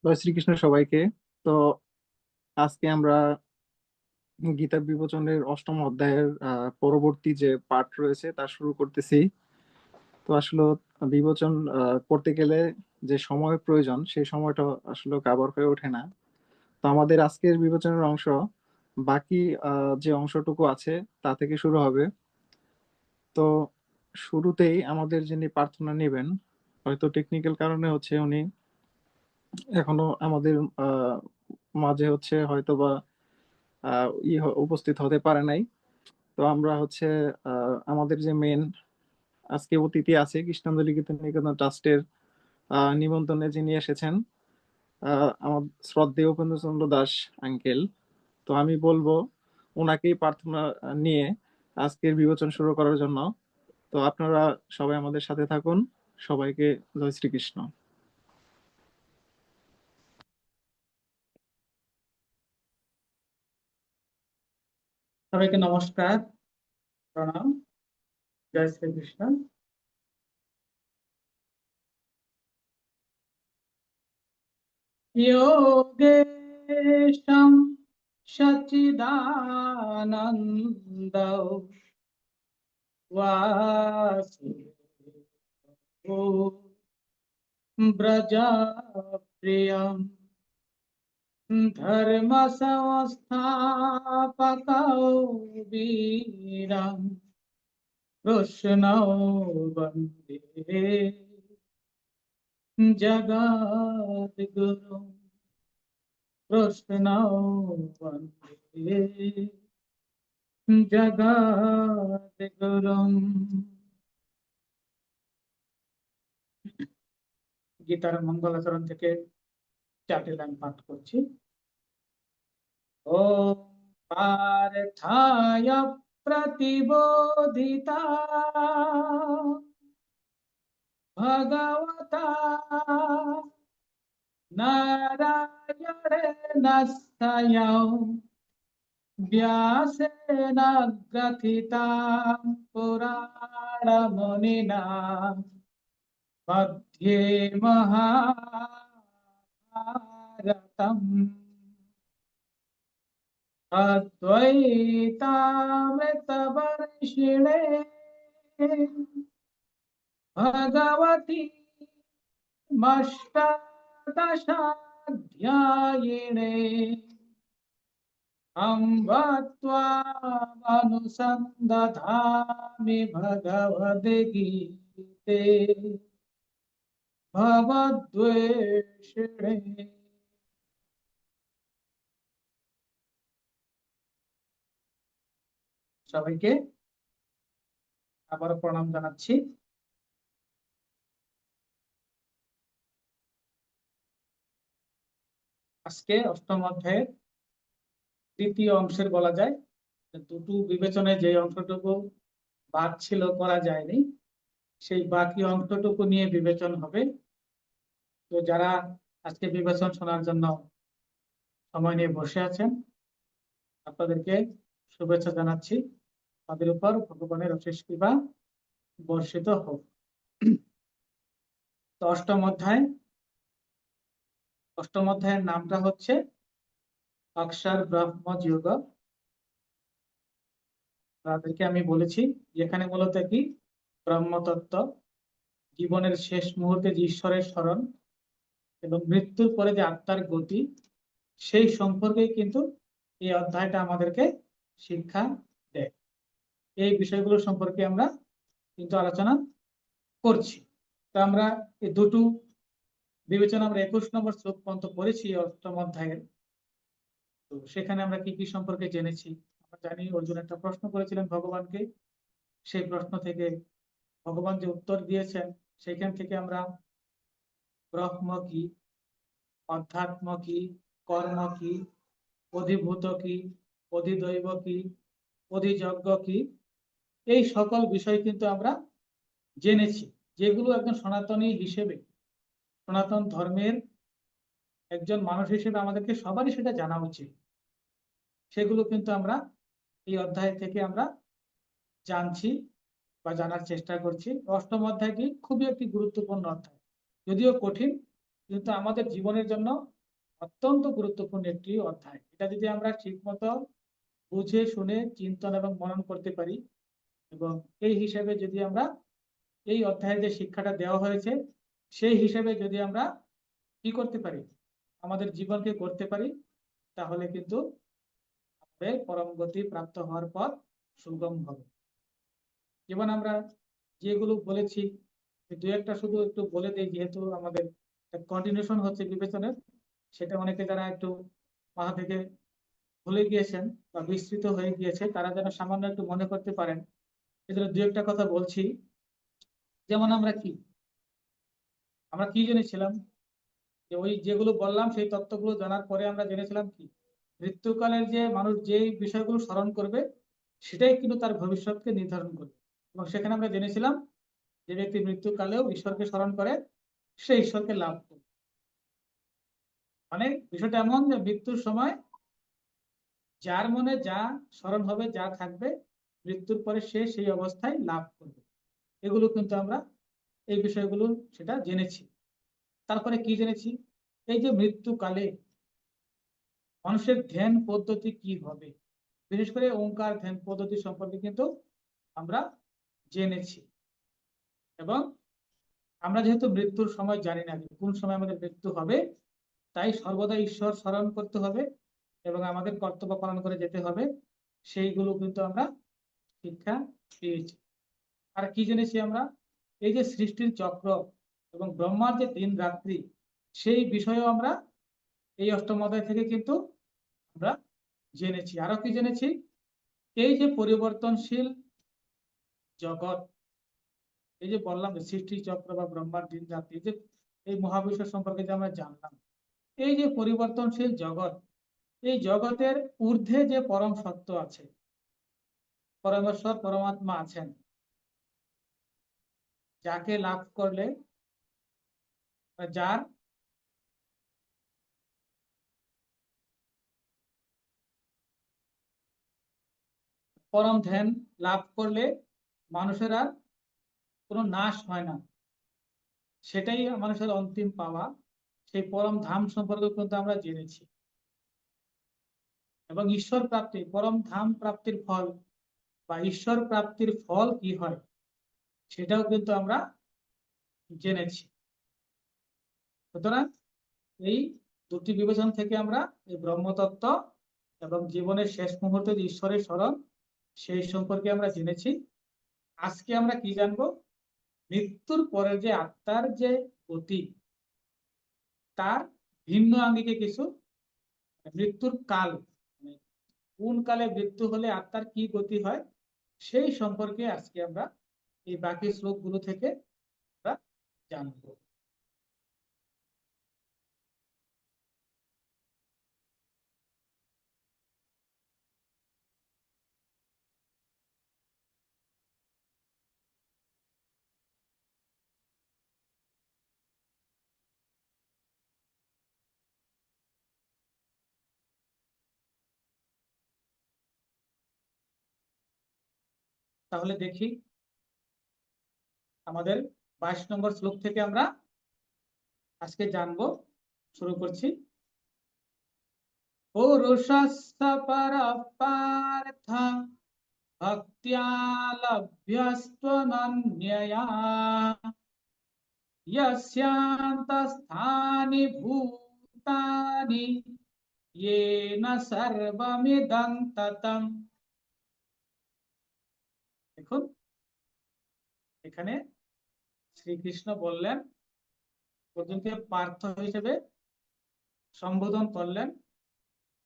জয় শ্রীকৃষ্ণ সবাইকে। তো আজকে আমরা গীতা বিবচনের অষ্টম অধ্যায়ের পরবর্তী যে পাঠ রয়েছে তা শুরু করতেছি। তো আসলে বিবচন করতে গেলে যে সময় প্রয়োজন সেই সময়টা আসলে কাভার হয়ে ওঠে না। তো আমাদের আজকের বিবচনের অংশ বাকি যে অংশটুকু আছে তা থেকে শুরু হবে। তো শুরুতেই আমাদের যিনি প্রার্থনা নেবেন, হয়তো টেকনিক্যাল কারণে হচ্ছে উনি এখনো আমাদের আহ মাঝে হচ্ছে হয়তো বা উপস্থিত হতে পারে নাই। তো আমরা হচ্ছে আমাদের যে মেন আজকে অতিথি আছে কৃষ্ণাঞ্জলি নিকেতন ট্রাস্টের নিমন্ত্রণে যিনি এসেছেন, আমার শ্রদ্ধেয় উপেন্দ্রচন্দ্র দাস আঙ্কেল। তো আমি বলবো ওনাকেই প্রার্থনা নিয়ে আজকের বিবেচন শুরু করার জন্য। তো আপনারা সবাই আমাদের সাথে থাকুন। সবাইকে জয় শ্রীকৃষ্ণ। সবাইকে নমস্কার, প্রণাম, জয় শ্রীকৃষ্ণ। যোগেশম সচ্চিদানন্দ বাসুদেবো ব্রজপ্রিয়ম ধর্ম সংস্থাপকৌ বীরম কৃষ্ণৌ বন্দে জগদ্গুরুম কৃষ্ণৌ বন্দে জগদ্গুরুম। গীতার মঙ্গলাচরণ থেকে 4টি লাইন পাঠ করছি। ওম পার্থায় প্রতিবোধিতা ভগবতা নারায়ণেন স্বয়ং ব্যাসেন গ্রথিতাং পুরাণমুনিনা मध्ये महाभारतम् अद्वैतामृतवर्षिणे भगवती अष्टादशाध्यायिने अम्ब त्वामनुसन्दधामि भगवद्गीते ভগবদ্বেষিণে। সবাইকে আবার প্রণাম জানাচ্ছি। আজকে অষ্টম অধ্যায়ের তৃতীয় অংশের বলা যায় দুটো বিবেচনায় যে অংশটুকু বাদ ছিল, করা যায়নি, সেই বাকি অংশটুকু নিয়ে বিবেচন হবে। তো যারা আজকে বিবেচন শোনার জন্য সময় নিয়ে বসে আছেন, আপনাদেরকে শুভেচ্ছা জানাচ্ছি। তাদের উপর ভগবানের অশেষ কৃপা বর্ষিত হোক। তো অষ্টম অধ্যায়ের নামটা হচ্ছে অক্ষর ব্রহ্ম যোগ। তাদেরকে আমি বলেছি যেখানে মূলত কি ব্রহ্মতত্ত্ব, জীবনের শেষ মুহূর্তে যে ঈশ্বরের স্মরণ এবং মৃত্যুর পরে যে আত্মার গতি, সেই সম্পর্কে কিন্তু এই অধ্যায়টা আমাদেরকে শিক্ষা দেয়। এই বিষয়গুলো সম্পর্কে আমরা কিন্তু আলোচনা করছি। তো আমরা এই দুটো বিবেচনা আমরা 21 নম্বর শ্লোক পর্যন্ত পড়েছি অষ্টম অধ্যায়ের। তো সেখানে আমরা কি কি সম্পর্কে জেনেছি? আমরা জানি অর্জুন একটা প্রশ্ন করেছিলেন ভগবানকে, সেই প্রশ্ন থেকে ভগবান যে উত্তর দিয়েছেন সেখান থেকে আমরা ব্রহ্ম কি, অধ্যাত্ম কি, কর্ম কি, অধিভূত কি, অধিদৈব কি, অধিযজ্ঞ কি, এই সকল বিষয় কিন্তু আমরা জেনেছি, যেগুলো একজন সনাতনী হিসেবে, সনাতন ধর্মের একজন মানুষ হিসেবে আমাদেরকে সবারই সেটা জানা উচিত। সেগুলো কিন্তু আমরা এই অধ্যায় থেকে আমরা জানছি বা জানার চেষ্টা করছি। অষ্টম অধ্যায়টি খুবই একটি গুরুত্বপূর্ণ অধ্যায়, যদিও কঠিন, কিন্তু আমাদের জীবনের জন্য অত্যন্ত গুরুত্বপূর্ণ একটি অধ্যায়। এটা যদি আমরা ঠিক মতো বুঝে শুনে চিন্তন এবং মনন করতে পারি, এবং এই হিসাবে যদি আমরা এই অধ্যায়ে যে শিক্ষাটা দেওয়া হয়েছে সেই হিসাবে যদি আমরা কি করতে পারি, আমাদের জীবনকে করতে পারি, তাহলে কিন্তু আমাদের পরম গতি প্রাপ্ত হওয়ার পথ সুগম হবে। যেমন আমরা যেগুলো বলেছি, দু একটা শুধু একটু বলে দিই, যেহেতু আমাদের কন্টিনিউশন হচ্ছে বিবেচনের, সেটা অনেকে যারা একটু মাথা থেকে ভুলে গিয়েছেন বা বিস্তৃত হয়ে গিয়েছে, তারা যেন সামান্য একটু মনে করতে পারেন, এজন্য দু একটা কথা বলছি। যেমন আমরা কি জেনেছিলাম, যে ওই যেগুলো বললাম সেই তত্ত্বগুলো জানার পরে আমরা জেনেছিলাম কি, মৃত্যুকালের যে মানুষ যে বিষয়গুলো স্মরণ করবে সেটাই কিন্তু তার ভবিষ্যৎকে নির্ধারণ করবে। এবং সেখানে আমরা জেনেছিলাম যে ব্যক্তি মৃত্যুকালেও ঈশ্বরকে স্মরণ করে সে ঈশ্বরকে লাভ করবে। মানে বিষয়টা এমন যে মৃত্যুর সময় যার মনে যা স্মরণ হবে, যা থাকবে, মৃত্যুর পরে সে সেই অবস্থায় লাভ করবে। এগুলো কিন্তু আমরা এই বিষয়গুলো সেটা জেনেছি। তারপরে কি জেনেছি, এই যে মৃত্যুকালে মানুষের ধ্যান পদ্ধতি কি হবে, বিশেষ করে ওঙ্কার ধ্যান পদ্ধতি সম্পর্কে কিন্তু আমরা জেনেছি। এবং আমরা যেহেতু মৃত্যুর সময় জানি না যে কোন সময় আমাদের মৃত্যু হবে, তাই সর্বদা ঈশ্বর স্মরণ করতে হবে এবং আমাদের কর্তব্য পালন করে যেতে হবে, সেইগুলো কিন্তু আমরা শিক্ষা পেয়েছি। আর কি জেনেছি আমরা, এই যে সৃষ্টির চক্র এবং ব্রহ্মার যে দিন রাত্রি, সেই বিষয়েও আমরা এই অষ্টম অধ্যায় থেকে কিন্তু আমরা জেনেছি। আরো কি জেনেছি, এই যে পরিবর্তনশীল জগৎ, এই যে বললাম যে সৃষ্টি চক্র বা ব্রহ্মার দিন রাত্রি, যে এই মহাবিশ্ব সম্পর্কে যে আমরা জানলাম, এই যে পরিবর্তনশীল জগৎ, এই জগতের ঊর্ধ্বে যে পরম সত্য আছে, পরমেশ্বর পরমাত্মা আছেন, যাকে লাভ করলে বা যার পরম ধ্যান লাভ করলে মানুষের আর কোনো নাশ হয় না, সেটাই মানুষের অন্তিম পাওয়া, সেই পরম ধাম সম্পর্কে কিন্তু আমরা জেনেছি। এবং ঈশ্বর প্রাপ্তি, পরম ধাম প্রাপ্তির ফল বা ঈশ্বর প্রাপ্তির ফল কি হয়, সেটাও কিন্তু আমরা জেনেছি। সুতরাং এই দুটি বিবেচন থেকে আমরা এই ব্রহ্মতত্ত্ব এবং জীবনের শেষ মুহূর্তে যে ঈশ্বরের স্মরণ, সেই সম্পর্কে আমরা জেনেছি। আজকে আমরা কি জানবো, মৃত্যুর পরে যে আত্মার যে গতি, তার ভিন্ন আঙ্গিকে কিছু, মৃত্যুর কাল, মানে কোন কালে মৃত্যু হলে আত্মার কি গতি হয়, সেই সম্পর্কে আজকে আমরা এই বাকি শ্লোকগুলো থেকে আমরা জানবো। তাহলে দেখি আমাদের 22 নম্বর শ্লোক থেকে আমরা আজকে জানবো। শুরু করছি। পুরুষস্য পরপার্থ ভক্ত্যা লভ্যস্ত্বনন্যয়া यस्यान्तस्थानि भूतानि येन सर्वमिदं ततम्। দেখুন, এখানে শ্রীকৃষ্ণ বললেন, অর্জুনকে পার্থ হিসেবে সম্বোধন করলেন,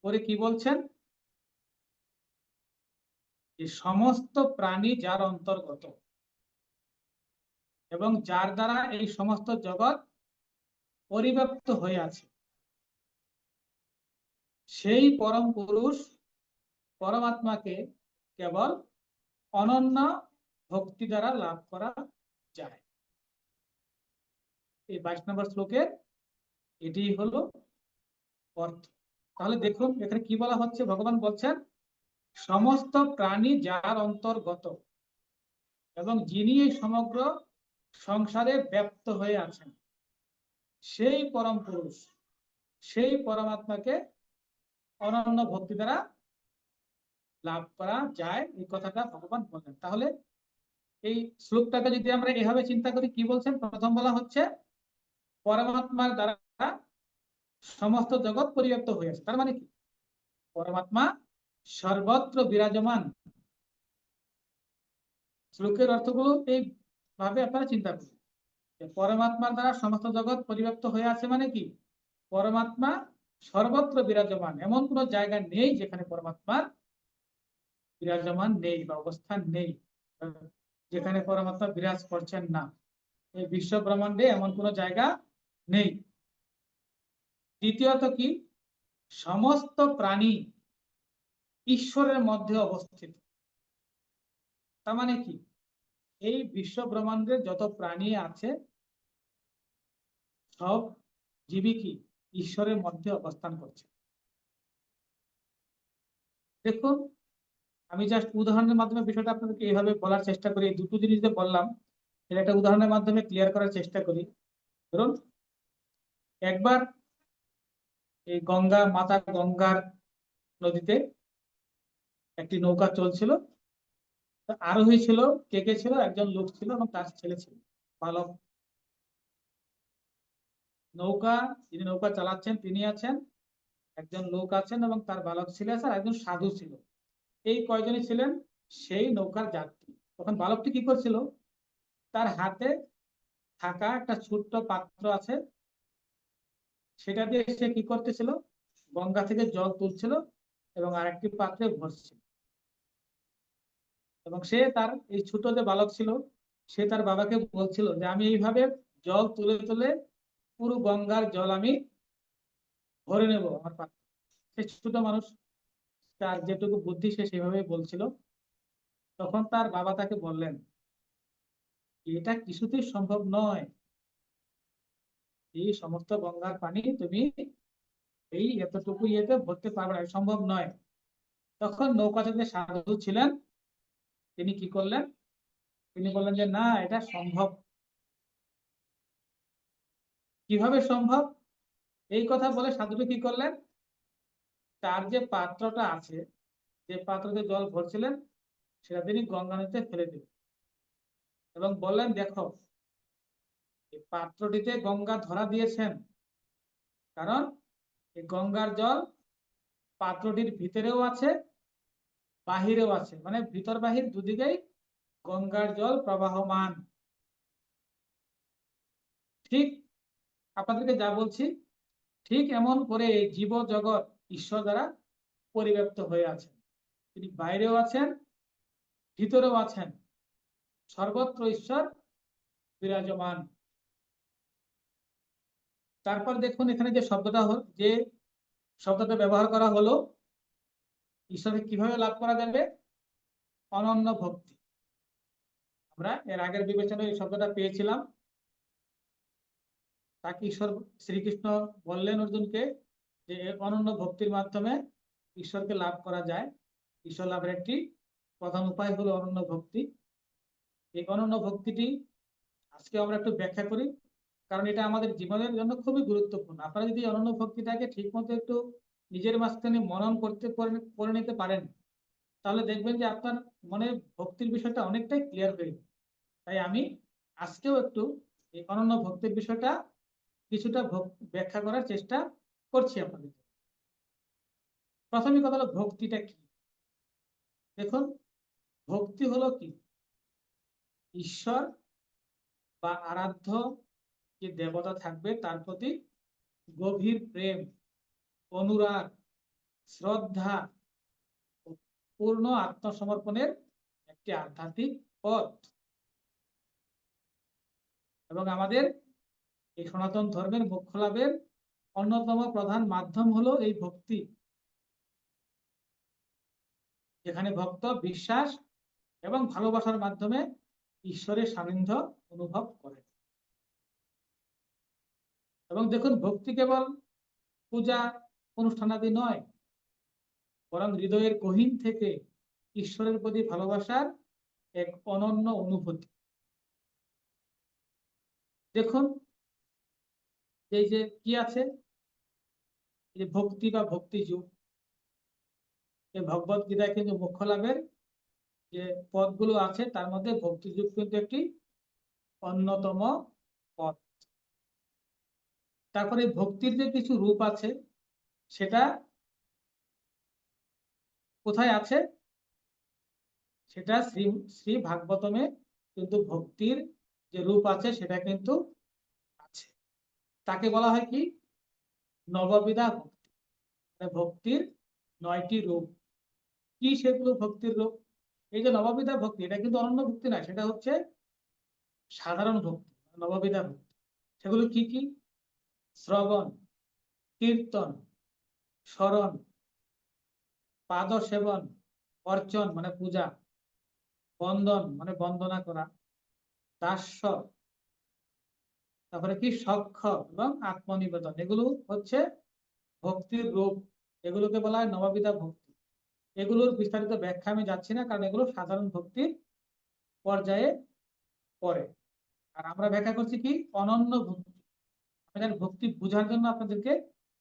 পরে কি বলছেন, যে সমস্ত প্রাণী যার অন্তর্গত এবং যার দ্বারা এই সমস্ত জগৎ পরিব্যাপ্ত হয়ে আছে, সেই পরম পুরুষ পরমাত্মাকে কেবল অনন্য ভক্তি দ্বারা লাভ করা যায়। এই 22 নম্বর শ্লোকের এটি হলো অর্থ। তাহলে দেখুন এখানে কি বলা হচ্ছে, ভগবান বলছেন সমস্ত প্রাণী যার অন্তর্গত এবং যিনি এই সমগ্র সংসারে ব্যপ্ত হয়ে আছেন, সেই পরম পুরুষ, সেই পরমাত্মাকে অনন্য ভক্তি দ্বারা লাভ করা যায়, এই কথাটা ভগবান বলেন। তাহলে এই শ্লোকটাকে যদি আমরা এভাবে চিন্তা করি, কি বলছেন? প্রথম বলা হচ্ছে পরমাত্মার দ্বারা সমস্ত জগৎ পরিব্যাপ্ত হয়েছে। তার মানে কি? পরমাত্মা সর্বত্র বিরাজমান। শ্লোকের অর্থগুলো এইভাবে আপনারা চিন্তা করুন। পরমাত্মার দ্বারা সমস্ত জগৎ পরিব্যাপ্ত হয়ে আছে মানে কি? পরমাত্মা সর্বত্র বিরাজমান, এমন কোন জায়গা নেই যেখানে পরমাত্মার বিরাজমান নেই বা অবস্থান নেই, যেখানে পরমাত্মা বিরাজ করছেন না। এই বিশ্ব ব্রহ্মাণ্ডে এমন কোন জায়গা নেই। দ্বিতীয়ত কি? সমস্ত প্রাণী ঈশ্বরের মধ্যে অবস্থিত। তার মানে কি? এই বিশ্ব ব্রহ্মাণ্ডের যত প্রাণী আছে সব জীবই কি ঈশ্বরের মধ্যে অবস্থান করছে। দেখুন, আমি জাস্ট উদাহরণের মাধ্যমে বিষয়টা আপনাদেরকে এইভাবে বলার চেষ্টা করি। এই দুটো জিনিস যে বললাম, এটা একটা উদাহরণের মাধ্যমে ক্লিয়ার করার চেষ্টা করি। ধরুন, একবার এই মাতা গঙ্গার নদীতে একটি নৌকা চলছিল। আরোহী ছিল, কে কে ছিল? একজন লোক ছিল এবং তার ছেলে ছিল, বালক। যিনি নৌকা চালাচ্ছেন তিনি আছেন, একজন লোক আছেন এবং তার বালক ছিল আছে, আর একজন সাধু ছিল। এই কয়জনই ছিলেন সেই নৌকার যাত্রী। তখন বালকটি কি করছিল? তার হাতে থাকা একটা ছোট্ট পাত্র আছে, সেটা দিয়ে সে কি করতেছিল? গঙ্গা থেকে জল তুলছিল এবং আরেকটি পাত্রে ভরছিল। এবং সে তার এই ছোট যে বালক ছিল, সে তার বাবাকে বলছিল যে আমি এইভাবে জল তুলে তুলে পুরো গঙ্গার জল আমি ভরে নেব আমার পাত্রে। সে ছোট মানুষ, তার যেটুকু বুদ্ধি সে সেভাবে বলছিল। তখন তার বাবা তাকে বললেন, এটা কিছুতেই সম্ভব নয়, এই সমস্ত গঙ্গার পানি তুমি এই এতটুকু ইয়েতে ভরতে পারবে না, সম্ভব নয়। তখন নৌকাতে যে সাধু ছিলেন তিনি কি করলেন? তিনি বললেন যে না, এটা সম্ভব। কিভাবে সম্ভব? এই কথা বলে সাধুটি কি করলেন? তার যে পাত্রটা আছে, যে পাত্রতে জল ভরছিলেন, সেটা তিনি গঙ্গা নদীতে ফেলে দিলেন এবং বললেন, দেখো, এই পাত্রটিতে গঙ্গা ধরা দিয়েছেন, কারণ এই গঙ্গার জল পাত্রটির ভিতরেও আছে, বাহিরেও আছে, মানে ভিতর বাহির দুদিকেই গঙ্গার জল প্রবাহমান। ঠিক আপনাদেরকে যা বলছি, ঠিক এমন করে জীব জগৎ ঈশ্বর দ্বারা পরিব্যাপ্ত হয়ে আছে। তিনি বাইরেও আছেন, ভিতরেও আছেন, সর্বত্র ঈশ্বর বিরাজমান। তারপর দেখুন, এখানে যে শব্দটা ব্যবহার করা হলো, ঈশ্বরকে কিভাবে লাভ করা যাবে? অনন্য ভক্তি। আমরা এর আগের বিবেচনায় এই শব্দটা পেয়েছিলাম। তাকে শ্রীকৃষ্ণ বললেন অর্জুনকে যে অনন্য ভক্তির মাধ্যমে ঈশ্বরকে লাভ করা যায়। ঈশ্বর লাভের একটি প্রধান উপায় হলো অনন্য ভক্তি। এই অনন্য ভক্তিটি আজকে আমরা একটু ব্যাখ্যা করি, কারণ এটা আমাদের জীবনের জন্য খুবই গুরুত্বপূর্ণ। আপনারা যদি অনন্য ভক্তিটাকে ঠিক মতো একটু নিজের মাঝখানে মনন করে নিতে পারেন, তাহলে দেখবেন যে আপনার মনে ভক্তির বিষয়টা অনেকটাই ক্লিয়ার হয়ে যাবে। তাই আমি আজকেও একটু এই অনন্য ভক্তির বিষয়টা কিছুটা ব্যাখ্যা করার চেষ্টা করছি আপনাদের। প্রথমে কথা হলো, ভক্তিটা কি? দেখুন, ভক্তি হলো কি? ঈশ্বর বা আরাধ্য যে দেবতা থাকবে তার প্রতি গভীর প্রেম, অনুরাগ, শ্রদ্ধা ও পূর্ণ আত্মসমর্পণের একটি আধ্যাত্মিক পথ। এবং আমাদের এই সনাতন ধর্মের মোক্ষ লাভের অন্যতম প্রধান মাধ্যম হলো এই ভক্তি, যেখানে ভক্ত বিশ্বাস এবং ভালোবাসার মাধ্যমে ঈশ্বরের সান্নিধ্য অনুভব করে। এবং দেখুন, ভক্তি কেবল পূজা অনুষ্ঠানাদি নয়, বরং হৃদয়ের গহীন থেকে ঈশ্বরের প্রতি ভালোবাসার এক অনন্য অনুভূতি। দেখুন, এই যে কি আছে, এই যে ভক্তি বা ভক্তি যুগ, এই ভগবত গীতায় কিন্তু মোক্ষ লাভের যে পদগুলো আছে তার মধ্যে ভক্তি যুগ কিন্তু একটি অন্যতম পদ। তারপরে ভক্তির যে কিছু রূপ আছে সেটা কোথায় আছে, সেটা শ্রী শ্রী ভাগবতমে কিন্তু ভক্তির যে রূপ আছে সেটা কিন্তু আছে। তাকে বলা হয় কি, নববিধা ভক্তি, মানে ভক্তির 9টি রূপ। কি সেগুলো ভক্তির রূপ? এই যে নববিধা ভক্তি, এটা কিন্তু অনন্য ভক্তি না, সেটা হচ্ছে সাধারণ ভক্তি, নববিধা ভক্তি। সেগুলো কি কি? শ্রবণ, কীর্তন, স্মরণ, পাদ সেবন, অর্চন মানে পূজা, বন্দন মানে বন্দনা করা, দাস্য, তারপরে কি সখ্য এবং আত্মনিবেদন, এগুলো হচ্ছে ভক্তির রূপ। এগুলোকে বলা হয় নববিধা ভক্তি। এগুলোর বিস্তারিত ব্যাখ্যা আমি যাচ্ছি না, কারণ এগুলো সাধারণ ভক্তির পর্যায়ে পড়ে। আর আমরা ব্যাখ্যা করছি কি, অনন্য ভক্তি। আমাদের ভক্তি বোঝার জন্য আপনাদেরকে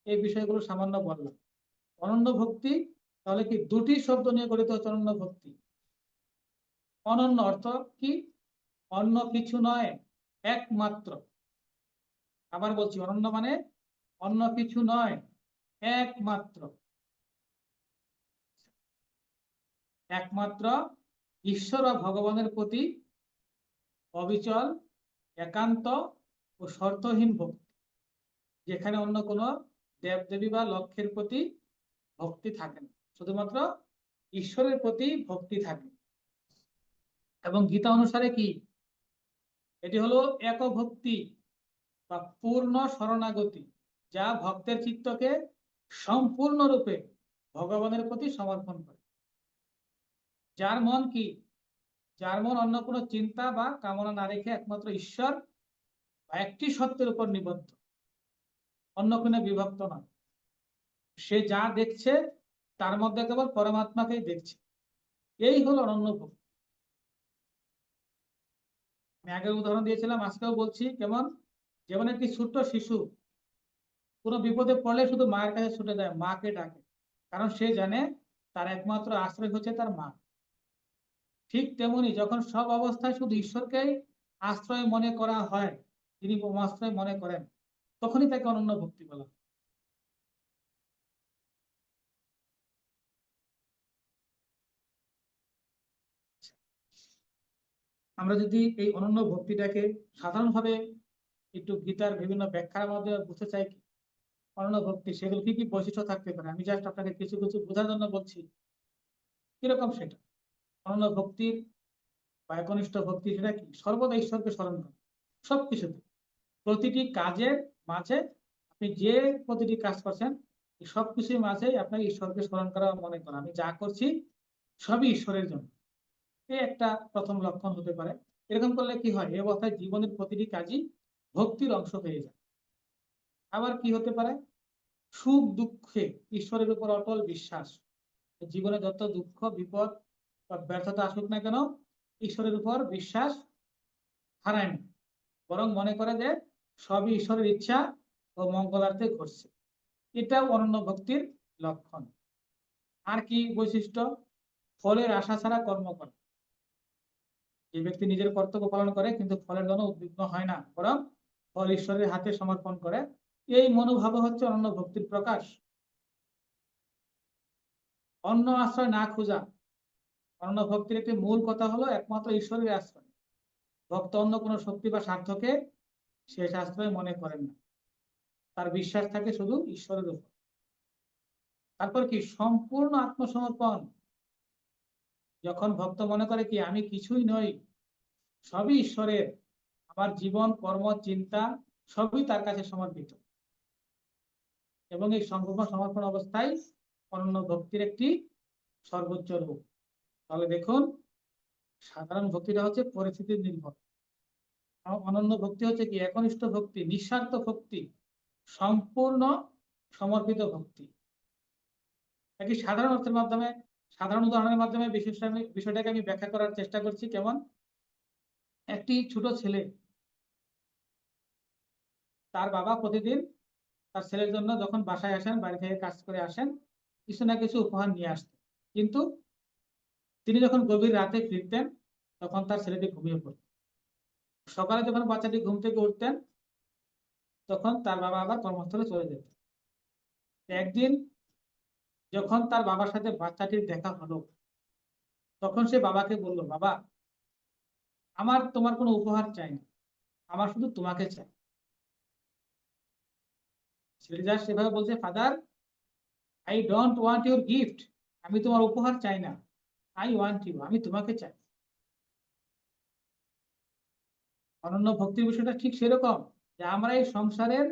এই বিষয়গুলো সামান্য বললাম। অনন্য ভক্তি তাহলে কি, দুটি শব্দ নিয়ে গঠিত হচ্ছে অনন্য ভক্তি। অনন্য অর্থ কি, অন্য কিছু নয়, একমাত্র। আবার বলছি, অনন্য মানে অন্য কিছু নয়, একমাত্র। একমাত্র ঈশ্বর বা ভগবানের প্রতি অবিচল, একান্ত ও শর্তহীন ভক্তি, যেখানে অন্য কোনো দেবদেবী বা লক্ষ্যের প্রতি ভক্তি থাকে না, শুধুমাত্র ঈশ্বরের প্রতি ভক্তি থাকে। এবং গীতা অনুসারে কি, এটি হলো এক ভক্তি বা পূর্ণ শরণাগতি, যা ভক্তের চিত্তকে সম্পূর্ণরূপে ভগবানের প্রতি সমর্পণ করে। যার মন কি, যার মন অন্য কোনো চিন্তা বা কামনা না রেখে একমাত্র ঈশ্বর বা একটি সত্যের উপর নিবদ্ধ, অন্য কোনো বিভক্ত নয়। সে যা দেখছে তার মধ্যে কেবল পরমাত্মাকেই দেখছে। এই হলো অনন্য ভক্তি। আমি আগের উদাহরণ দিয়েছিলাম, আজকেও বলছি, কেমন, যেমন একটি ছোট্ট শিশু কোনো বিপদে পড়লে শুধু মায়ের কাছে ছুটে যায়, মাকে ডাকে, কারণ সে জানে তার একমাত্র আশ্রয় হচ্ছে তার মা। ঠিক তেমনি যখন সব অবস্থায় শুধু ঈশ্বরকেই আশ্রয় মনে করা হয়, তিনি আশ্রয় মনে করেন, তখনই তাকে অনন্য ভক্তি বলা হয়। আমরা যদি এই অনন্য ভক্তিটাকে সাধারণভাবে একটু গীতার বিভিন্ন ব্যাখ্যার মধ্যে বুঝতে চাই, কি অনন্য ভক্তি, সেগুলো কি কি বৈশিষ্ট্য থাকতে পারে, আমি জাস্ট আপনাকে কিছু কিছু বোঝার জন্য বলছি। কিরকম সেটা? অনন্য ভক্তির বা একনিষ্ঠ ভক্তি সেটা কি, সর্বদা ঈশ্বরকে স্মরণ করা, সবকিছুতে, প্রতিটি কাজের মাঝে, আপনি যে প্রতিটি কাজ করছেন এই সবকিছুর মাঝে আপনাকে ঈশ্বরকে স্মরণ করা, মনে করা আমি যা করছি সবই ঈশ্বরের জন্য। এই একটা প্রথম লক্ষণ হতে পারে। এরকম করলে কি হয়, এই অবস্থায় জীবনের প্রতিটি কাজই ভক্তির অংশ হয়ে যায়। আবার কি হতে পারে, সুখ দুঃখে ঈশ্বরের উপর অটল বিশ্বাস। জীবনে যত দুঃখ বিপদ বা ব্যর্থতা আসুক না কেন, ঈশ্বরের উপর বিশ্বাস হারায় না, বরং মনে করে যে সবই ঈশ্বরের ইচ্ছা ও মঙ্গলার্থে ঘটছে। এটাও অনন্য ভক্তির লক্ষণ। আর কি বৈশিষ্ট্য, ফলের আশা ছাড়া কর্ম করে। যে ব্যক্তি নিজের কর্তব্য পালন করে কিন্তু ফলের জন্য উদ্বিগ্ন হয় না, বরং ফল ঈশ্বরের হাতে সমর্পণ করে, এই মনোভাব হচ্ছে অনন্য ভক্তির প্রকাশ। অন্য আশ্রয় না খোঁজা, অনন্য ভক্তির একটি মূল কথা হলো একমাত্র ঈশ্বরের আশ্রয়। ভক্ত অন্য কোনো শক্তি বা স্বার্থকে শেষ আশ্রয় মনে করেন না, তার বিশ্বাস থাকে শুধু ঈশ্বরের উপর। তারপর কি, সম্পূর্ণ আত্মসমর্পণ। যখন ভক্ত মনে করে কি, আমি কিছুই নই, সবই ঈশ্বরের, আমার জীবন কর্ম চিন্তা সবই তার কাছে সমর্পিত, এবং এই সম্পূর্ণ সমর্পণ অবস্থায় অনন্য ভক্তির একটি সর্বোচ্চ রূপ। তাহলে দেখুন, সাধারণ ভক্তিটা হচ্ছে পরিস্থিতি নির্ভর, অনন্য ভক্তি হচ্ছে কি, একনিষ্ঠ ভক্তি, নিঃস্বার্থ ভক্তি, সম্পূর্ণ সমর্পিত ভক্তি। একটি সাধারণ অর্থের মাধ্যমে, সাধারণ উদাহরণের মাধ্যমে বিষয়টাকে আমি ব্যাখ্যা করার চেষ্টা করছি। কেমন, একটি ছোট ছেলে তার বাবা প্রতিদিন তার ছেলের জন্য যখন বাসায় আসেন, বাড়ি থেকে কাজ করে আসেন, কিছু না কিছু উপহার নিয়ে আসতেন। কিন্তু তিনি যখন গভীর রাতে ফিরতেন, তখন তার ছেলেটি ঘুমিয়ে পড়ত। সকালে যখন বাচ্চাটি ঘুম থেকে উঠতেন, তখন তার বাবা আবার কর্মস্থলে চলে যেতেন। একদিন যখন তার বাবার সাথে বাচ্চাটির দেখা হলো, তখন সে বাবাকে বলল, বাবা, আমার তোমার কোনো উপহার চাই না, আমার শুধু তোমাকে চাই। ছেলে যা সেভাবে বলছে, father, I don't want your gift, আমি তোমার উপহার চাই না, আই ওয়ান্ট ইউ, আমি তোমাকে চাই। অনন্য ভক্তির বিষয়টা ঠিক সেরকম, যে আমরা এই সংসারের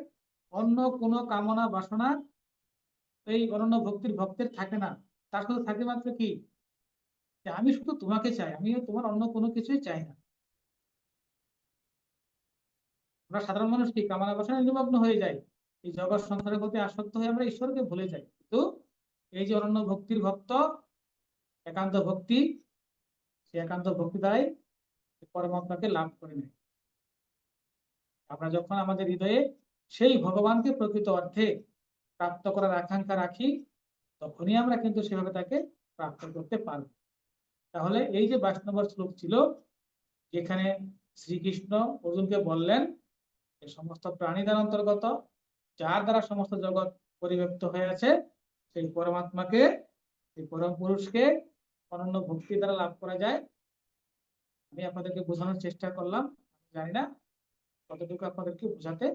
অন্য কোনো কামনা বাসনা এই অনন্য ভক্তির ভক্তের থাকে না। তার শুধু থাকে মাত্র কি, যে আমি শুধু তোমাকে চাই, আমি তোমার অন্য কোনো কিছুই চাই না। আমরা সাধারণ মানুষ কি কামনা বাসনায় নিমগ্ন হয়ে যাই, এই জগৎ সংসারের প্রতি আসক্ত হয়ে আমরা ঈশ্বরকে ভুলে যাই। কিন্তু এই যে অনন্য ভক্তির ভক্ত, একান্ত ভক্তি, সে একান্ত ভক্তি দ্বারাই পরমাত্মাকে লাভ করে নেয়। আমরা যখন আমাদের হৃদয়ে সেই ভগবানকে প্রকৃত অর্থে প্রাপ্ত করার আকাঙ্ক্ষা রাখি, তখনই আমরা কিন্তু সেভাবে তাকে প্রাপ্ত করতে পারব। তাহলে এই যে 22 নম্বর শ্লোক ছিল, যেখানে শ্রীকৃষ্ণ অর্জুনকে বললেন, এই সমস্ত প্রাণীদের অন্তর্গত, যার দ্বারা সমস্ত জগৎ পরিব্যাপ্ত হয়ে আছে, সেই পরমাত্মাকে, সেই পরম পুরুষকে অনন্য ভক্তি দ্বারা লাভ করা যায়। আমি আপনাদেরকে বোঝানোর চেষ্টা করলাম, জানি না কতটুকু আপনাদেরকে বোঝাতে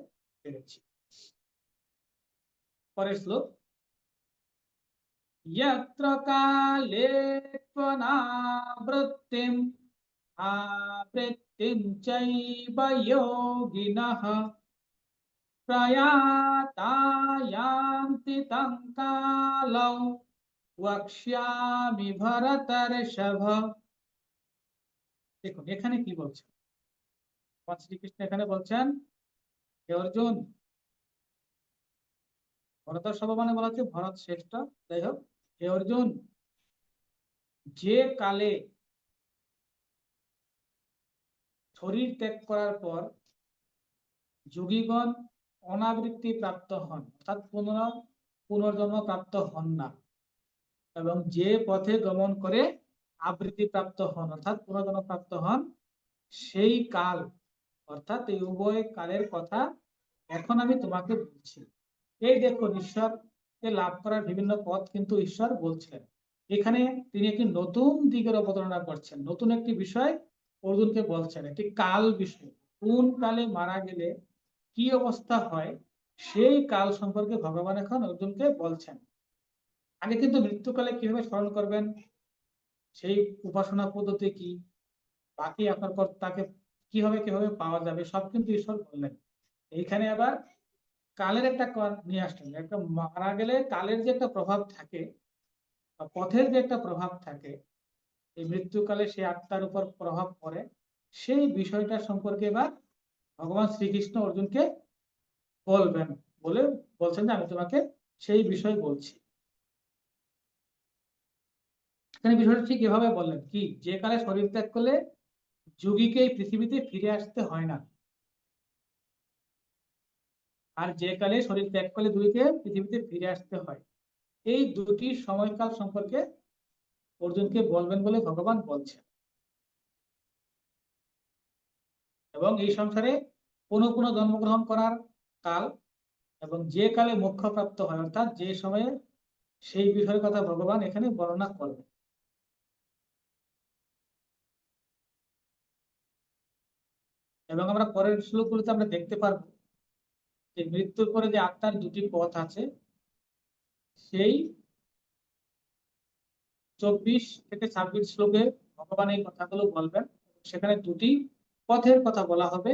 পেরেছি। পরের শ্লোক, यत्र काले त्वनावृत्तिं आवृत्तिं चैव योगिनः प्रयाता यान्ति तं कालौ वक्ष्यामि भरतर्षभ। দেখুন এখানে কি বলছেন ভগবান শ্রীকৃষ্ণ, এখানে বলছেন, হে অর্জুন, ভরতর্ষভ মানে বলা হচ্ছে ভরত শ্রেষ্ঠ, যাই হোক, হে অর্জুন, যে কালে শরীর ত্যাগ করার পর যোগীগণ অনাবৃত্তি প্রাপ্ত হন, অর্থাৎ পুনর্জন্ম প্রাপ্ত হন না, এবং যে পথে গমন করে আবৃত্তি প্রাপ্ত হন, অর্থাৎ পুনর্জন্ম প্রাপ্ত হন, সেই কাল, অর্থাৎ এই উভয় কালের কথা এখন আমি তোমাকে বলছি। এই দেখুন, ঈশ্বরকে লাভ করার বিভিন্ন পথ কিন্তু ঈশ্বর বলছেন। এখানে তিনি একটি নতুন দিকের অবতারণা করছেন, নতুন একটি বিষয় অর্জুনকে বলছেন, একটি কাল বিষয়। কোন কালে মারা গেলে কি অবস্থা হয়, সেই কাল সম্পর্কে ভগবান এখন অর্জুনকে বলছেন। আগে কিন্তু মৃত্যুকালে কিভাবে স্মরণ করবেন, সেই উপাসনা পদ্ধতি কি, বাকি আপনার পর তাকে কিভাবে কিভাবে পাওয়া যাবে, সব কিন্তু ঈশ্বর বললেন। এইখানে আবার কালের একটা নিয়ে আসলেন, একটা মারা গেলে কালের যে একটা প্রভাব থাকে, বা পথের যে একটা প্রভাব থাকে, এই মৃত্যুকালে সেই আত্মার উপর প্রভাব পড়ে, সেই বিষয়টা সম্পর্কে এবার ভগবান শ্রীকৃষ্ণ অর্জুনকে বলবেন, বলে বলছেন যে আমি তোমাকে সেই বিষয় বলছি। এখানে বিষয়টা ঠিক এভাবে বললেন কি, যে কালে শরীর ত্যাগ করলে যোগীকে এই পৃথিবীতে ফিরে আসতে হয় না, আর যে কালে শরীর ত্যাগ করলে যোগীকে পৃথিবীতে ফিরে আসতে হয়, এই দুটি সময়কাল সম্পর্কে অর্জুনকে বলবেন বলে ভগবান বলছেন। এবং এই সংসারে কোনো কোনো জন্মগ্রহণ করার কাল, এবং যে কালে মোক্ষ প্রাপ্ত হয়, অর্থাৎ যে সময়ে, সেই বিষয়ের কথা ভগবান এখানে বর্ণনা করবেন। এবং আমরা পরের শ্লোকগুলোতে আমরা দেখতে পারবো যে মৃত্যুর পরে যে আত্মার দুটি পথ আছে, সেই 24 থেকে 26 শ্লোকে ভগবান এই কথাগুলো বলবেন। সেখানে দুটি পথের কথা বলা হবে,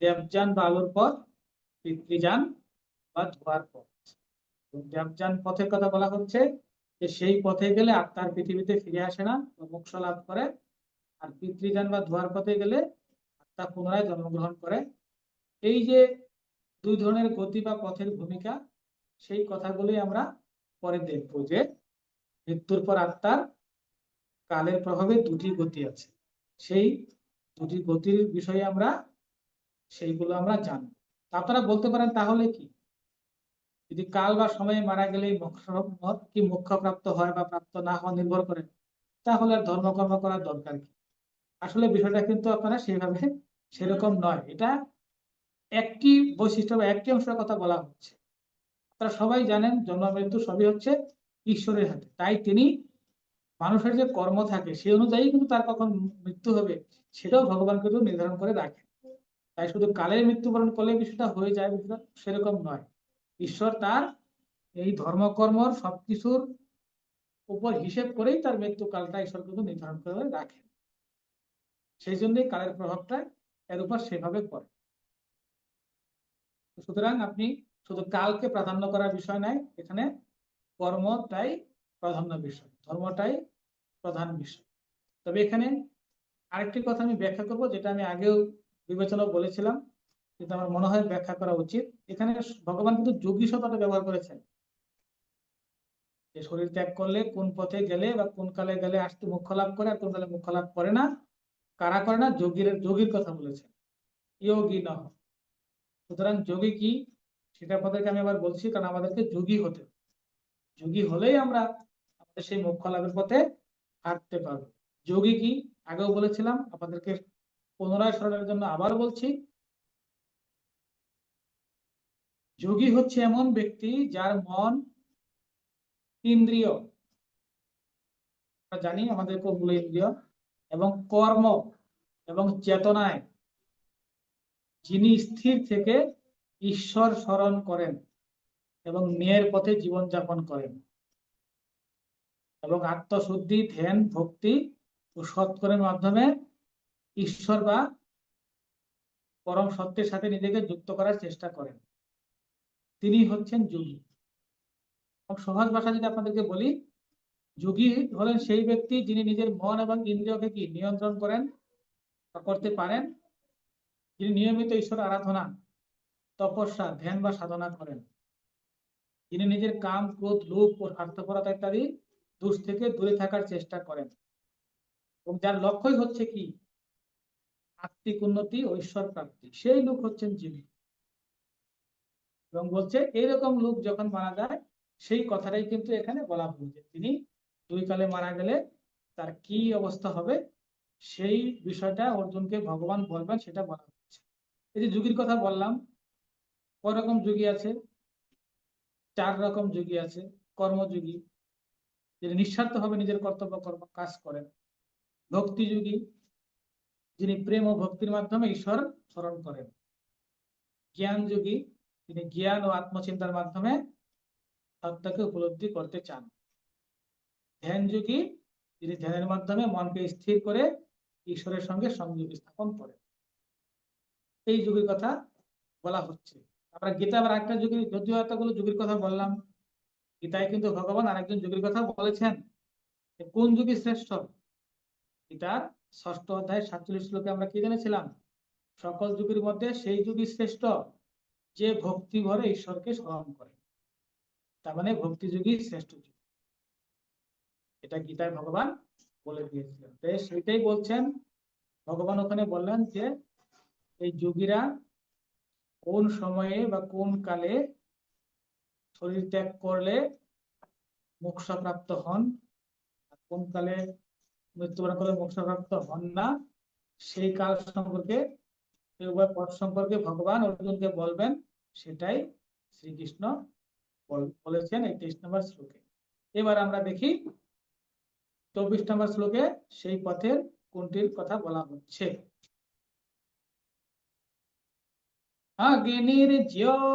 দেবযান বা আলোর পথ, পিতৃযান বা ধোঁয়ার পথ। দেবযান পথের কথা বলা হচ্ছে যে সেই পথে গেলে আত্মার পৃথিবীতে ফিরে আসে না, মোক্ষ লাভ করে। আর পিতৃযান বা ধোঁয়ার পথে গেলে আত্মা পুনরায় জন্মগ্রহণ করে। এই যে দুই ধরনের গতি বা পথের ভূমিকা, সেই কথাগুলি আমরা পরে দেখবো, যে মৃত্যুর পর আত্মার কালের প্রভাবে দুটি গতি আছে, সেই দুটি গতির বিষয়ে আমরা সেইগুলো আমরা জানবো। আপনারা বলতে পারেন তাহলে কি, যদি কাল বা সময়ে মারা গেলে কি মোক্ষ প্রাপ্ত হয় বা প্রাপ্ত না হওয়া নির্ভর করে, তাহলে আর ধর্মকর্ম করার দরকার কি? আসলে বিষয়টা কিন্তু আপনারা সেইভাবে সেরকম নয়। এটা একটি বৈশিষ্ট্য বা একটি অংশের কথা বলা হচ্ছে। আপনারা সবাই জানেন জন্ম মৃত্যু সবই হচ্ছে ঈশ্বরের হাতে, তাই তিনি মানুষের যে কর্ম থাকে সেই অনুযায়ী কিন্তু তার কখন মৃত্যু হবে সেটাও ভগবান কিন্তু নির্ধারণ করে রাখেন। তাই শুধু কালের মৃত্যুবরণ করলে বিষয়টা হয়ে যায়, বিষয়টা সেরকম নয়। ঈশ্বর তার এই ধর্মকর্মর সবকিছুর উপর হিসেব করেই তার মৃত্যু কালটা ঈশ্বর কিন্তু নির্ধারণ করে রাখেন। সেই জন্যই কালের প্রভাবটা এর উপর সেভাবে পড়ে। সুতরাং আপনি শুধু কালকে প্রাধান্য করার বিষয় নাই, এখানে কর্মটাই প্রাধান্য বিষয়, ধর্মটাই প্রধান বিষয়। তবে এখানে আরেকটি কথা আমি ব্যাখ্যা করব, যেটা আমি আগেও বিবেচনা বলেছিলাম, কিন্তু আমার মনে হয় ব্যাখ্যা করা উচিত। এখানে ভগবান কিন্তু যোগী শব্দটা ব্যবহার করেছেন, যে শরীর ত্যাগ করলে কোন পথে গেলে বা কোন কালে গেলে আসতে মোক্ষ লাভ করে আর কোন কালে মোক্ষ লাভ করে না, কারা করে না, যোগীর কথা বলেছেন, যোগী নহ। সুতরাং যোগী কি সেটা আপনাদেরকে আমি আবার বলছি, কারণ আমাদেরকে যোগী হতে হবে। যোগী হলেই আমরা আমাদের সেই মোক্ষ লাভের পথে হাঁটতে পারবো। যোগী কি আগেও বলেছিলাম, আপনাদেরকে পুনরায় স্মরণের জন্য আবার বলছি, যোগী হচ্ছে এমন ব্যক্তি যার মন, ইন্দ্রিয়, আমরা জানি আমাদের কোনগুলো ইন্দ্রিয়, এবং কর্ম এবং চেতনায় যিনি স্থির থেকে ঈশ্বর স্মরণ করেন এবং ন্যায়ের পথে জীবন যাপন করেন এবং আত্মশুদ্ধি, ধ্যান, ভক্তি ও সৎকর্মের মাধ্যমে ঈশ্বর বা পরম সত্যের সাথে নিজেকে যুক্ত করার চেষ্টা করেন, তিনি হচ্ছেন যোগী। সহজ ভাষা যদি আপনাদেরকে বলি, যোগী হলেন সেই ব্যক্তি যিনি নিজের মন এবং ইন্দ্রিয়কে কি নিয়ন্ত্রণ করেন বা করতে পারেন, যিনি নিয়মিত ঈশ্বর আরাধনা, তপস্যা, ধ্যান বা সাধনা করেন, যিনি নিজের কাম, ক্রোধ, লোভ ও স্বার্থপরতা ইত্যাদি দোষ থেকে দূরে থাকার চেষ্টা করেন এবং যার লক্ষ্যই হচ্ছে কি আত্মিক উন্নতি ও ঈশ্বর প্রাপ্তি, সেই লোক হচ্ছেন যোগী। এবং বলছে এইরকম লোক যখন মারা যায়, সেই কথাটাই কিন্তু এখানে বলা হলো, যে তিনি দুই কালে মারা গেলে তার কি অবস্থা হবে সেই বিষয়টা অর্জুনকে ভগবান বলবেন, সেটা বলা হচ্ছে। এই যে যোগীর কথা বললাম, কয় রকম যোগী আছে? 4 রকম যোগী আছে। কর্মযোগী, যিনি নিঃস্বার্থ ভাবে নিজের কর্তব্য কর্ম কাজ করেন। ভক্তি যোগী, যিনি প্রেম ও ভক্তির মাধ্যমে ঈশ্বর স্মরণ করেন। জ্ঞান যোগী, তিনি জ্ঞান ও আত্মচিন্তার মাধ্যমে সত্যকে উপলব্ধি করতে চান। ধ্যান যোগী, যিনি ধ্যানের মাধ্যমে মনকে স্থির করে ঈশ্বরের সঙ্গে সংযোগ স্থাপন করেন। এই যুগের কথা বলা হচ্ছে। আমরা গীতা আবার একটা যুগের, যদিও এতগুলো যুগের কথা বললাম, গীতায় কিন্তু ভগবান আরেকজন যুগের কথা বলেছেন। কোন যুগই শ্রেষ্ঠ? গীতার 6ষ্ঠ অধ্যায় 47 শ্লোকে আমরা কি জেনেছিলাম? সকল যুগের মধ্যে সেই যুগই শ্রেষ্ঠ যে ভক্তি ভরে ঈশ্বরকে স্মরণ করে। তার মানে ভক্তি যুগই শ্রেষ্ঠ যুগ, এটা গীতায় ভগবান বলে দিয়েছিলেন। তাই সেটাই বলছেন ভগবান, ওখানে বললেন যে এই যোগীরা কোন সময়ে বা কোন কালে শরীর ত্যাগ করলে মোক্ষপ্রাপ্ত হন, আর কোন কালে মৃত্যুবরণ করলে মোক্ষপ্রাপ্ত হন না, সেই কাল সম্পর্কে, এই উভয় পথ সম্পর্কে ভগবান অর্জুনকে বলবেন, সেটাই শ্রীকৃষ্ণ বলেছেন এই 23 নম্বর শ্লোকে। এবার আমরা দেখি 24 নম্বর শ্লোকে সেই পথের কোনটির কথা বলা হচ্ছে। অগ্নির্জ্যোতিরः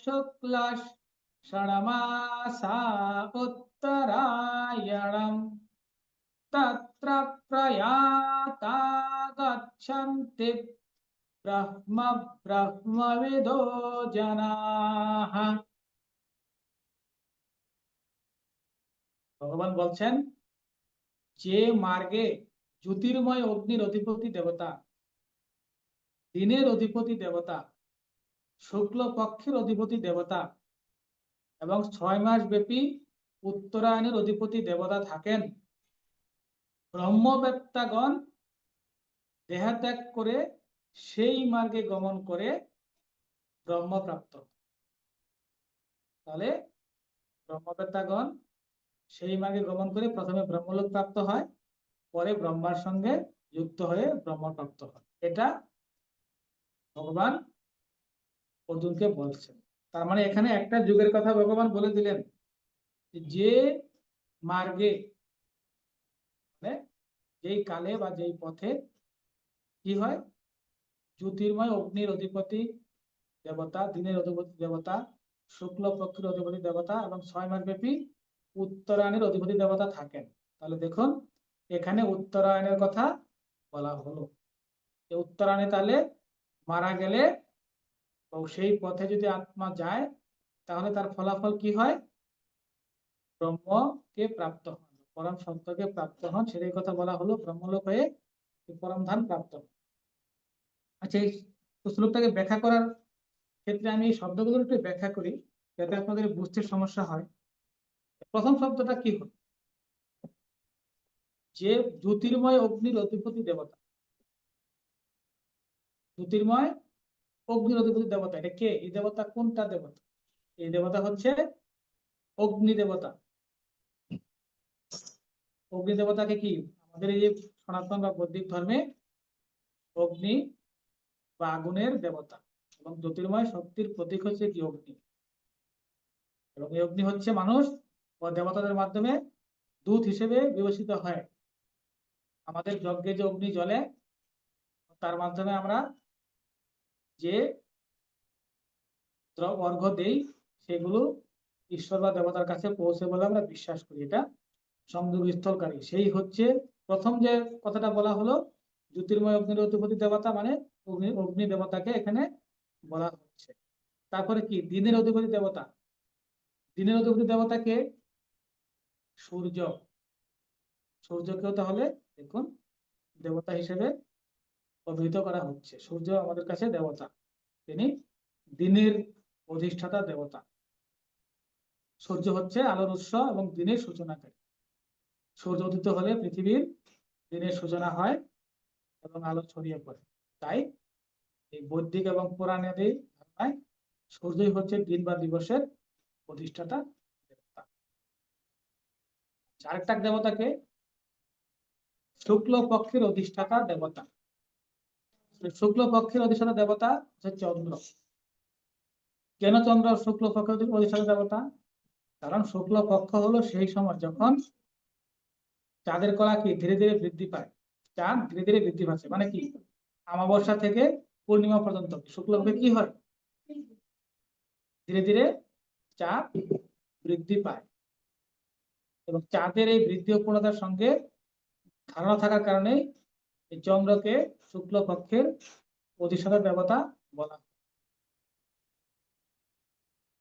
শুক্লাশ ষড়মাসা উত্তরায়ণম তত্র প্রয়াতা গচ্ছন্তি ব্রহ্ম ব্রহ্মবিদো জনাঃ। ভগবান বলছেন, যে মার্গে জ্যোতির্ময় অগ্নির অধিপতি দেবতা, দিনের অধিপতি দেবতা, শুক্ল পক্ষের অধিপতি দেবতা এবং 6 মাস ব্যাপী উত্তরায়ণের অধিপতি দেবতা থাকেন, ব্রহ্মবেত্তাগণ দেহত্যাগ করে সেই মার্গে গমন করে ব্রহ্মপ্রাপ্ত। তাহলে ব্রহ্মবেত্তাগণ সেই মার্গে গমন করে প্রথমে ব্রহ্মলোক প্রাপ্ত হয়, পরে ব্রহ্মার সঙ্গে যুক্ত হয়ে ব্রহ্ম প্রাপ্ত হয়। এটা ভগবান অর্জুনকে বলছেন। তার মানে এখানে একটা যুগের কথা ভগবান বলে দিলেন, যে মার্গে মানে যেই কালে বা যেই পথে কি হয়, জ্যোতির্ময় অগ্নির অধিপতি দেবতা, দিনের অধিপতি দেবতা, শুক্ল পক্ষের অধিপতি দেবতা এবং 6 মাস ব্যাপী উত্তরায়ণের অধিপতি দেবতা থাকেন। তাহলে দেখুন এখানে উত্তরায়ণের কথা বলা হলো। উত্তরায়ণে তাহলে মারা গেলে ও সেই পথে যদি আত্মা যায়, তাহলে তার ফলাফল কি হয়? ব্রহ্মকে প্রাপ্ত হন, পরম সত্যকে প্রাপ্ত হন। সেটাই কথা বলা হলো, ব্রহ্মলোক হয়ে পরম ধাম প্রাপ্ত হন। আচ্ছা, এই শ্লোকটাকে ব্যাখ্যা করার ক্ষেত্রে আমি এই শব্দগুলো একটু ব্যাখ্যা করি, যাতে আপনাদের বুঝতে সমস্যা হয়। প্রথম শব্দটা কি হলো? যে জ্যোতির্ময় অগ্নির অধিপতি দেবতা, জ্যোতির্ময় অগ্নির অধিপতি দেবতা, এটা কে? এই দেবতা কোনটা দেবতা? এই দেবতা হচ্ছে অগ্নি দেবতা। অগ্নি দেবতাকে কি আমাদের এই যে সনাতন বা বৈদিক ধর্মে অগ্নি বা আগুনের দেবতা, এবং জ্যোতির্ময় শক্তির প্রতীক হচ্ছে কি অগ্নি। এবং এই অগ্নি হচ্ছে মানুষ ও দেবতাদের মাধ্যমে দূত হিসেবে বিবেচিত হয়। আমাদের যজ্ঞে যে অগ্নি জ্বলে, তার মাধ্যমে আমরা যে অর্ঘ্য দেই, সেগুলো ঈশ্বর বা দেবতার কাছে পৌঁছে বলে আমরা বিশ্বাস করি। এটা সংযোগ স্থলকারী। সেই হচ্ছে প্রথম যে কথাটা বলা হলো, জ্যোতির্ময় অগ্নির অধিপতি দেবতা, মানে অগ্নি দেবতাকে এখানে বলা হচ্ছে। তারপরে কি দিনের অধিপতি দেবতা? দিনের অধিপতি দেবতাকে সূর্য। সূর্যকেও তাহলে দেখুন দেবতা হিসেবে অভিহিত করা হচ্ছে। সূর্য আমাদের কাছে দেবতা, তিনি দিনের অধিষ্ঠাতা দেবতা। সূর্য হচ্ছে আলোর উৎস এবং দিনের সূচনাকারী। সূর্য উদিত হলে পৃথিবীর দিনের সূচনা হয় এবং আলো ছড়িয়ে পড়ে। তাই এই বৈদিক এবং পুরাণের ধারণায় সূর্যই হচ্ছে দিন বা দিবসের প্রতিষ্ঠাতা দেবতা। আরেকটা দেবতাকে শুক্ল পক্ষের অধিষ্ঠাতা দেবতা। শুক্ল পক্ষের অধিষ্ঠাতা দেবতা হচ্ছে চন্দ্র। কেন চন্দ্র শুক্ল পক্ষের অধিষ্ঠাতা দেবতা? কারণ শুক্ল পক্ষ হলো সেই সময় যখন চাঁদের কলা কি ধীরে ধীরে বৃদ্ধি পায়। চাঁদ ধীরে ধীরে বৃদ্ধি পাচ্ছে, মানে কি অমাবস্যা থেকে পূর্ণিমা পর্যন্ত শুক্লপক্ষে কি হয়, ধীরে ধীরে চাঁদ বৃদ্ধি পায়। এবং চাঁদের এই বৃদ্ধি ও পূর্ণতার সঙ্গে ধারণা থাকার কারণে এই চন্দ্রকে শুক্ল পক্ষের অধিষ্ঠাতা দেবতা বলা হয়।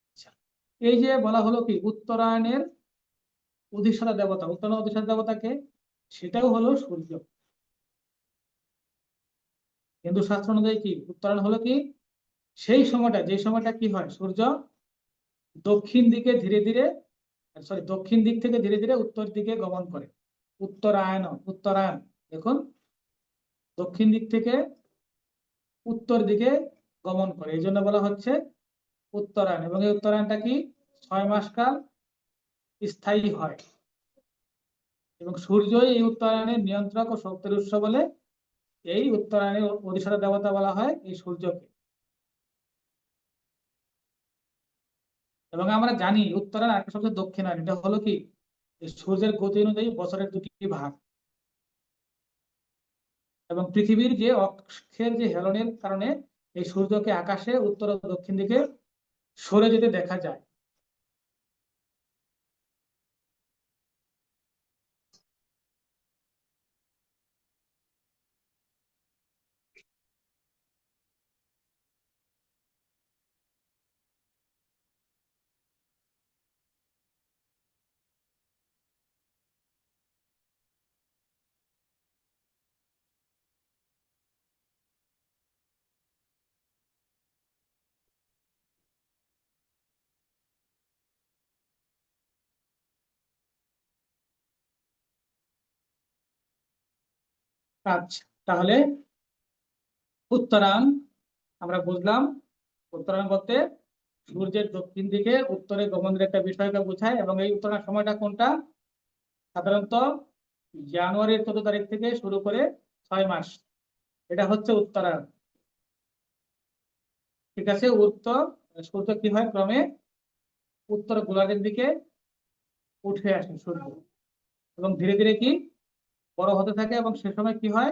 আচ্ছা, এই যে বলা হলো কি উত্তরায়ণের অধিষ্ঠাতা দেবতা, উত্তরায়ণ অধিষ্ঠাতা দেবতাকে, সেটাও হলো সূর্য। হিন্দু শাস্ত্র অনুযায়ী কি উত্তরায়ণ হলো কি সেই সময়টা, যে সময়টা কি হয় সূর্য দক্ষিণ দিকে ধীরে ধীরে, দক্ষিণ দিক থেকে ধীরে ধীরে উত্তর দিকে গমন করে। উত্তরায়ণ, উত্তরায়ণ দেখুন দক্ষিণ দিক থেকে উত্তর দিকে গমন করে, এই জন্য বলা হচ্ছে উত্তরায়ণ। এবং এই উত্তরায়ণটা কি 6 মাস কাল স্থায়ী হয়। এবং সূর্যই এই উত্তরায়ণের নিয়ন্ত্রক ও শক্তির উৎস বলে এই উত্তরায়ণের অধিষ্ঠাতা দেবতা বলা হয় এই সূর্যকে। এবং আমরা জানি উত্তরায়ণ একটা সবচেয়ে দক্ষিণায়ন, এটা হলো কি সূর্যের গতি অনুযায়ী বছরের দুটি ভাগ। এবং পৃথিবীর যে অক্ষের যে হেলনের কারণে এই সূর্যকে আকাশে উত্তর ও দক্ষিণ দিকে সরে যেতে দেখা যায়। আচ্ছা, তাহলে উত্তরায়ণ আমরা বুঝলাম উত্তরায়ণ বলতে সূর্যের দক্ষিণ দিকে উত্তরে গমনের একটা বিষয়কে বোঝায়, এবং এই উত্তরায়ণ সময়টা কোনটা? সাধারণত জানুয়ারির 14 তারিখ থেকে শুরু করে 6 মাস, এটা হচ্ছে উত্তরায়ণ। ঠিক আছে, সূর্য কি হয়, ক্রমে উত্তর গোলার্ধের দিকে উঠে আসে সূর্য, এবং ধীরে ধীরে কি বড় হতে থাকে, এবং সে সময় কি হয়,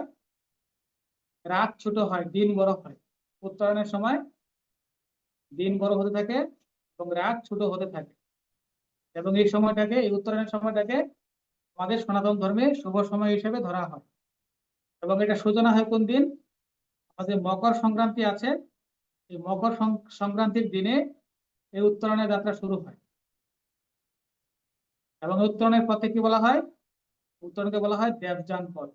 রাত ছোট হয়, দিন বড় হয়। উত্তরায়ণের সময় দিন বড় হতে থাকে এবং রাত ছোট হতে থাকে, এবং এই উত্তরায়ণের সময়টাকে আমাদের সনাতন ধর্মে শুভ সময় হিসেবে ধরা হয়। এবং এটা সূচনা হয় কোন দিন? আমাদের মকর সংক্রান্তি আছে, এই সংক্রান্তির দিনে এই উত্তরায়ণের যাত্রা শুরু হয়। এবং উত্তরায়ণের পথে কি বলা হয়? উত্তরায়ণকে বলা হয় দেবযান পথ।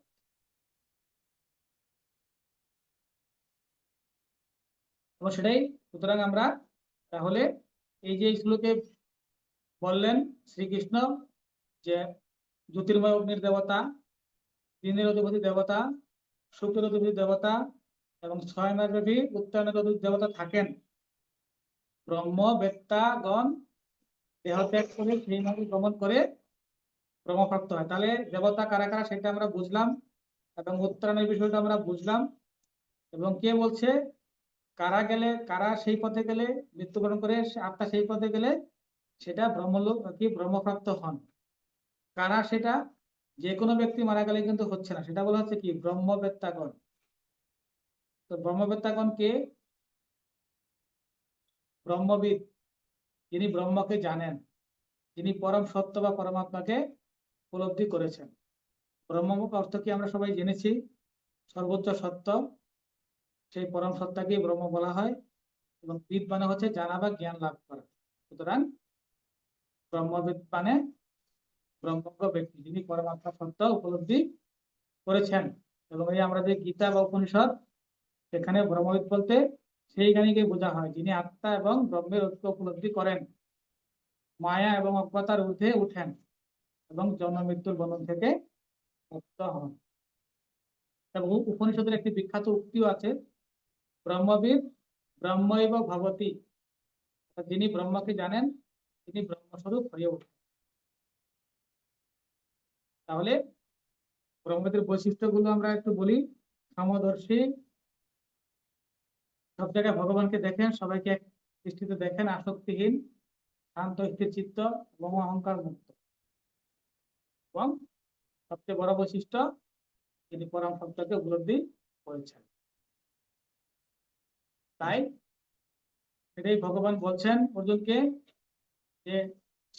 এবং সেটাই, সুতরাং আমরা তাহলে এই যে শ্লোকে বললেন শ্রীকৃষ্ণ যে জ্যোতির্ময় অগ্নির দেবতা, দিনের অধিপতি দেবতা, শুক্রের অধিপতি দেবতা, এবং 6 মাস ব্যাপী উত্তরায়ণের অধিপতি দেবতা থাকেন, ব্রহ্মবেত্তাগণ দেহত্যাগ করে সেই মার্গে গমন করে ব্রহ্মপ্রাপ্ত হয়। তাহলে দেবতা কারা কারা সেটা আমরা বুঝলাম, এবং উত্তরায়ণের বিষয়টা আমরা বুঝলাম। এবং কে বলছে কারা সেই পথে গেলে, মৃত্যুবরণ করে আত্মা সেই পথে গেলে সেটা ব্রহ্মলোক কি ব্রহ্মপ্রাপ্ত হন। কারা সেটা? যে কোনো ব্যক্তি মারা গেলে কিন্তু হচ্ছে না, সেটা বলা হচ্ছে কি ব্রহ্মবেত্তাগণ। তো ব্রহ্মবেত্তাগণ কে? ব্রহ্মবিদ, যিনি ব্রহ্মকে জানেন, যিনি পরম সত্য বা পরমাত্মাকে উপলব্ধি করেছেন। ব্রহ্ম অর্থ কি আমরা সবাই জেনেছি, সর্বোচ্চ সত্য, সেই পরম সত্তাকে ব্রহ্ম বলা হয়। এবং বিদ মানে হচ্ছে জানা বা জ্ঞান লাভ করা। সুতরাং ব্রহ্মবিদ মানে ব্রহ্মজ্ঞ ব্যক্তি, যিনি পরমাত্মা সত্য উপলব্ধি করেছেন। এবং এই আমরা যে গীতা বা উপনিষদ, সেখানে ব্রহ্মবিদ বলতে সেই জ্ঞানীকে বোঝা হয় যিনি আত্মা এবং ব্রহ্মের ঐক্য উপলব্ধি করেন, মায়া এবং অজ্ঞতার ঊর্ধ্বে উঠেন, এবং জন্ম মৃত্যুর বন্ধন থেকে মুক্ত হন। এবং উপনিষদের একটি বিখ্যাত উক্তিও আছে, ব্রহ্মবিদ ব্রহ্মৈব ভবতি, যিনি ব্রহ্মকে জানেন তিনি ব্রহ্মস্বরূপ হয়ে ওঠেন। তাহলে ব্রহ্মদের বৈশিষ্ট্যগুলো আমরা একটু বলি। সমদর্শী, সব জায়গায় ভগবানকে দেখেন, সবাইকে এক দৃষ্টিতে দেখেন, আসক্তিহীন, শান্ত স্থির চিত্ত, এবং অহংকার মুক্ত। এবং সবচেয়ে বড় বৈশিষ্ট্য, তিনি পরম সত্যকে উপলব্ধি করেছেন। তাই এটাই ভগবান বলছেন অর্জুনকে, যে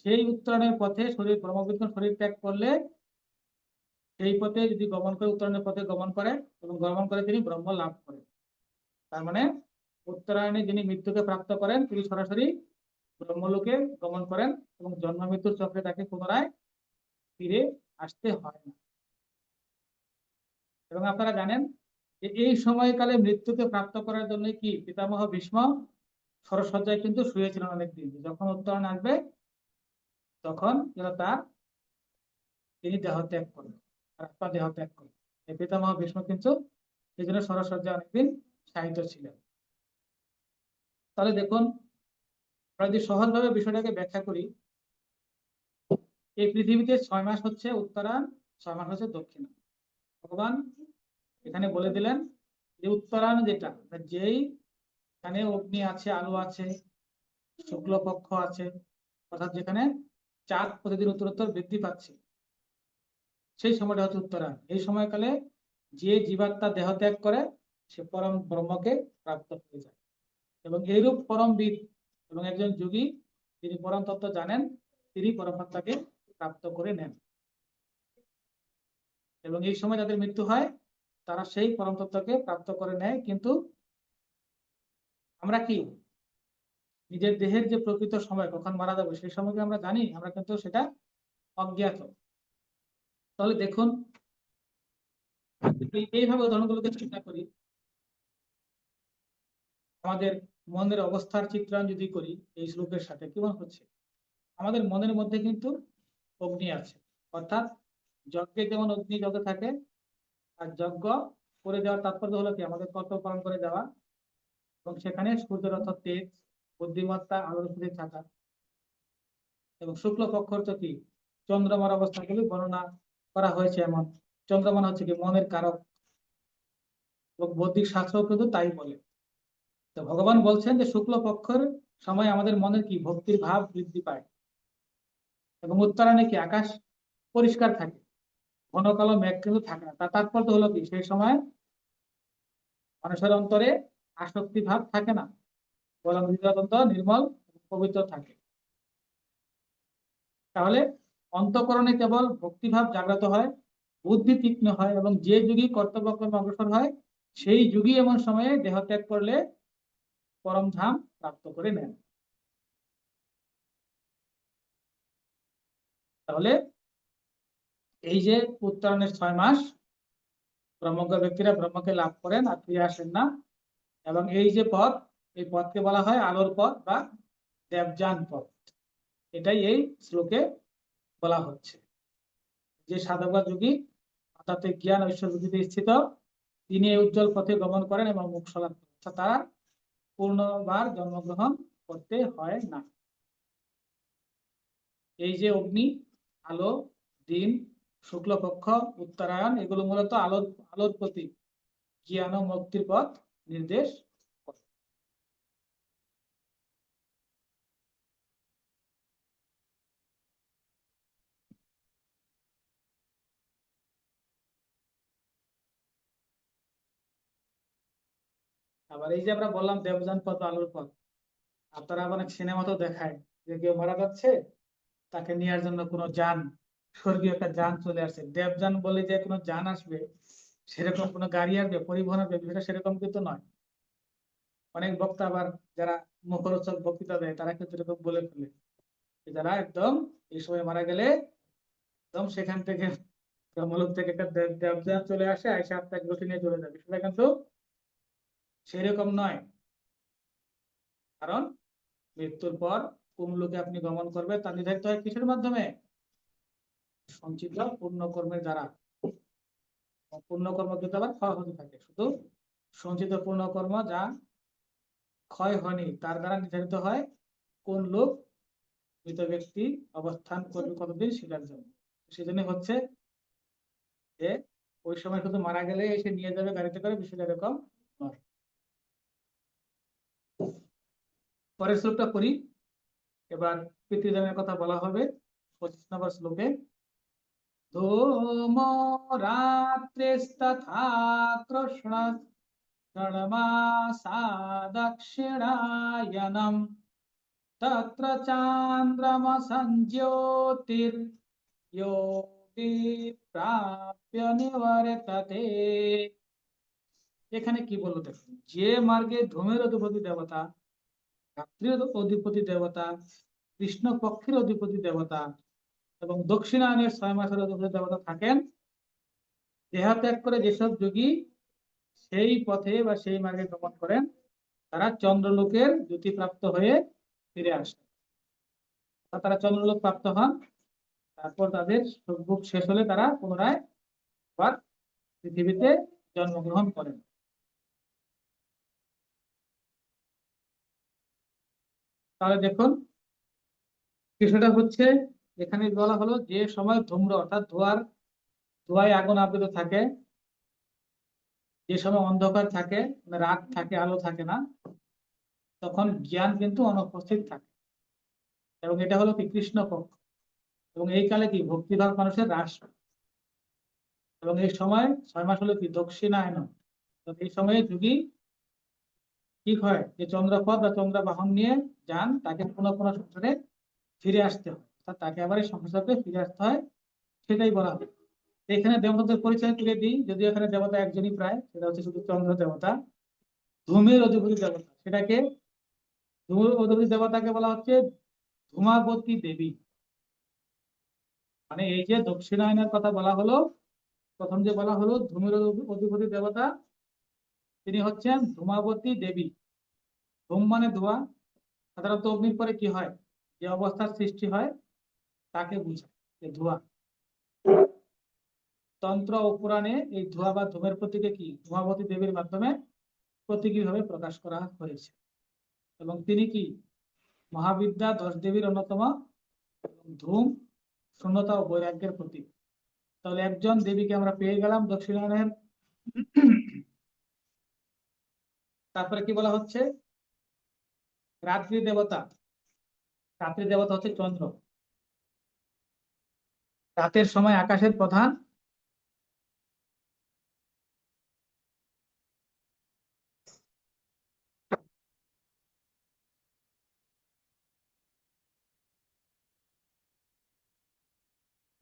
সেই উত্তরণের পথে শরীর ব্রহ্মবিজ্ঞান শরীর ত্যাগ করলে সেই পথে যদি গমন করে, উত্তরায়ণের পথে গমন করে এবং গমন করে তিনি ব্রহ্ম লাভ করেন। তার মানে উত্তরায়ণে যিনি মৃত্যুকে প্রাপ্ত করেন তিনি সরাসরি ব্রহ্মলোকে গমন করেন, এবং জন্ম মৃত্যুর চক্রে তাকে পুনরায় ফিরে আসতে হয় না। এবং আপনারা জানেন যে এই সময়কালে মৃত্যুকে প্রাপ্ত করার জন্য কি পিতামহ ভীষ্ম শরশয্যায় কিন্তু শুয়েছিলেন অনেকদিন, যখন উত্তরায়ণ আসবে তখন তিনি দেহ ত্যাগ করেন, আত্মা দেহ ত্যাগ করেন। এই পিতামহ ভীষ্ম কিন্তু এই জন্য শরশয্যায় অনেকদিন শায়িত ছিলেন। তাহলে দেখুন, আমরা যদি সহজভাবে বিষয়টাকে ব্যাখ্যা করি, এই পৃথিবীতে 6 মাস হচ্ছে উত্তরায়ণ, 6 মাস হচ্ছে দক্ষিণায়ন। ভগবান এখানে বলে দিলেন যে উত্তরায়ণ যেটা, যেই এখানে অগ্নি আছে, আলো আছে, শুক্লপক্ষ আছে, অর্থাৎ যেখানে চাঁদ প্রতিদিন উত্তরোত্তর বৃদ্ধি পাচ্ছে, সেই সময়টা হচ্ছে উত্তরায়ণ। এই সময়কালে যে জীবাত্মা দেহ ত্যাগ করে সে পরম ব্রহ্মকে প্রাপ্ত হয়ে যায়। এবং এইরূপ পরমবিদ এবং একজন যোগী, তিনি পরম তত্ত্ব জানেন, তিনি পরমাত্মাকে প্রাপ্ত করে নেন। এবং এই সময় যাদের মৃত্যু হয় তারা সেই পরম তত্ত্বকে প্রাপ্ত করে নেয়। কিন্তু আমরা কি নিজের দেহের যে প্রকৃত সময় কখন মারা যাবে সেই সময়কে আমরা জানি? আমরা কিন্তু সেটা অজ্ঞাত। তাহলে দেখুন, এইভাবে উদাহরণগুলোকে চিন্তা করি, আমাদের মনের অবস্থার চিত্রায়ন যদি করি এই শ্লোকের সাথে, কি মনে হচ্ছে? আমাদের মনের মধ্যে কিন্তু অগ্নি আছে, অর্থাৎ যজ্ঞে যেমন অগ্নি যজ্ঞ থাকে, আর যজ্ঞ করে দেওয়ার তাৎপর্য হলো কি আমাদের কর্তব্য পালন করে দেওয়া। এবং সেখানে সূর্যের অর্থ তেজ, বুদ্ধিমত্তা, আলোর প্রতি থাকা। এবং শুক্ল পক্ষ অর্থ কি? চন্দ্রমার অবস্থাগুলি বর্ণনা করা হয়েছে। এমন চন্দ্রমান হচ্ছে কি মনের কারক, এবং বৌদ্ধিক শাস্ত্র কিন্তু তাই বলে। তো ভগবান বলছেন যে শুক্ল পক্ষের সময় আমাদের মনের কি ভক্তির ভাব বৃদ্ধি পায়, এবং উত্তরায়ণে কি আকাশ পরিষ্কার থাকে, ঘন কালো মেঘ কিন্তু থাকে না। তার তাৎপর্য হলো কি সেই সময় মানুষের অন্তরে আসক্তি ভাব থাকে না, বরং হৃদয়তন্ত্র নির্মল পবিত্র থাকে। তাহলে অন্তঃকরণে কেবল ভক্তিভাব জাগ্রত হয়, বুদ্ধি তীক্ষ্ণ হয়, এবং যে যুগই কর্তব্যক্রমে অগ্রসর হয় সেই যুগই এমন সময়ে দেহ ত্যাগ করলে পরম ধাম প্রাপ্ত করে নেন। তাহলে এই যে উত্তরণের 6 মাস ব্রহ্মজ্ঞ ব্যক্তিরা ব্রহ্মকে লাভ করেন আর ফিরে আসেন না, এবং এই যে পথ, এই পথকে বলা হয় আলোর পথ বা দেবযান পথ। এটাই এই শ্লোকে বলা হচ্ছে। যে সাধক বা যোগী অর্থাৎ এই জ্ঞান ঐশ্বর বুদ্ধিতে স্থিত, তিনি এই উজ্জ্বল পথে গমন করেন এবং মোক্ষ লাভ করেন, অর্থাৎ তারা পূর্ণবার জন্মগ্রহণ করতে হয় না। এই যে অগ্নি, আলো, দিন, শুক্লপক্ষ, উত্তরায়ণ, এগুলো মূলত আলোর আলোর প্রতি জ্ঞান ও মুক্তির পথ নির্দেশ করে। আবার এই যে আমরা বললাম দেবযান পথ, আলোর পথ, আপনারা অনেক সিনেমা তো দেখায় যে কেউ মারা যাচ্ছে, তাকে নেওয়ার জন্য কোনো যান, স্বর্গীয় একটা যান চলে আসছে। দেবযান বলে যে কোনো যান আসবে, সেরকম কোনো গাড়ি আসবে, পরিবহন আসবে, বিষয়টা সেরকম কিন্তু নয়। অনেক বক্তা আবার যারা মুখরোচক বক্তৃতা দেয় তারা কিন্তু এরকম বলে ফেলে যে যারা একদম এই সময় মারা গেলে একদম সেখান থেকে ব্রহ্মলোক থেকে একটা দেবযান চলে আসে, আইসা আত্মাকে গতি নিয়ে চলে যাবে। সেটা কিন্তু সেরকম নয়। কারণ মৃত্যুর পর কোন লোকে আপনি গমন করবেন তা নির্ধারিত হয় কিসের মাধ্যমে? সঞ্চিত পুণ্যকর্মের দ্বারা। পুণ্যকর্ম কিন্তু আবার ক্ষয় হতে থাকে, শুধু সঞ্চিত পুণ্যকর্ম যা ক্ষয় হয়নি তার দ্বারা নির্ধারিত হয় কোন লোক মৃত ব্যক্তি অবস্থান করবে কতদিন সেটার জন্য। সেজন্য হচ্ছে যে ওই সময় শুধু মারা গেলে এসে নিয়ে যাবে গাড়িতে করে, বিষয়টা এরকম নয়। পরের শ্লোকটা করি। এবার পিতৃজনের কথা বলা হবে 25 নম্বর শ্লোকে। ধূমো রাত্রিস্তথা কৃষ্ণ ষণ্মাসা দক্ষিণায়নম তত্র চান্দ্রমসঞ্জ্যোতির यो বিপ্রাপ্য নিবর্ততে। এখানে কি বললো দেখুন, যে মার্গে ধূমের অধিপতি দেবতা, রাত্রির অধিপতি দেবতা, কৃষ্ণ পক্ষের অধিপতি দেবতা এবং দক্ষিণায়নের 6 মাসের অধিপতি দেবতা থাকেন, দেহত্যাগ করে যেসব যোগী সেই পথে বা সেই মার্গে গমন করেন তারা চন্দ্রলোকের জ্যোতিপ্রাপ্ত হয়ে ফিরে আসেন। তারা চন্দ্রলোক প্রাপ্ত হন, তারপর তাদের সুখ শেষ হলে তারা পুনরায় আবার পৃথিবীতে জন্মগ্রহণ করেন। তাহলে দেখুন বিষয়টা হচ্ছে, এখানে বলা হলো যে সময় ধূম্র অর্থাৎ ধোঁয়ায় আগুন আবৃত থাকে, যে সময় অন্ধকার থাকে, মানে রাত থাকে, আলো থাকে না, তখন জ্ঞান কিন্তু অনুপস্থিত থাকে, এবং এটা হলো কি কৃষ্ণ পক্ষ। এবং এই কালে কি ভক্তিভাব মানুষের হ্রাস পায়। এবং এই সময় 6 মাস হলো কি দক্ষিণায়ন। তো এই সময়ে যুগী ঠিক হয় যে চন্দ্রপথ বা চন্দ্র বাহন নিয়ে যান, তাকে পুনঃ পুনঃ সংসারে ফিরে আসতে হয়, অর্থাৎ তাকে আবার এই সংসারে ফিরে আসতে হয়, সেটাই বলা হয়। এখানে দেবতাদের পরিচয় তুলে দিই, যদিও এখানে দেবতা একজনই প্রায়, সেটা হচ্ছে শুধু চন্দ্র দেবতা। ধূমের অধিপতি দেবতা, সেটাকে ধূমের অধিপতি দেবতাকে বলা হচ্ছে ধূমাবতী দেবী। মানে এই যে দক্ষিণায়নের কথা বলা হলো, প্রথম যে বলা হলো ধূমের অধিপতি দেবতা, তিনি হচ্ছেন ধূমাবতী দেবী। ধূম মানে ধোঁয়া। সাধারণত অগ্নির পরে কি হয়, যে অবস্থার সৃষ্টি হয় তাকে বুঝায় যে ধোঁয়া। তন্ত্র ও পুরাণে এই ধোঁয়া বা ধূমের প্রতীকে কি ধূমাবতী দেবীর মাধ্যমে প্রতীকী ভাবে প্রকাশ করা হয়েছে। এবং তিনি কি মহাবিদ্যা 10 দেবীর অন্যতম, এবং ধূম শূন্যতা ও বৈরাগ্যের প্রতীক। তাহলে একজন দেবীকে আমরা পেয়ে গেলাম দক্ষিণায়নের। তারপরে কি বলা হচ্ছে? রাত্রি দেবতা। রাত্রি দেবতা হচ্ছে চন্দ্র। রাতের সময় আকাশের প্রধান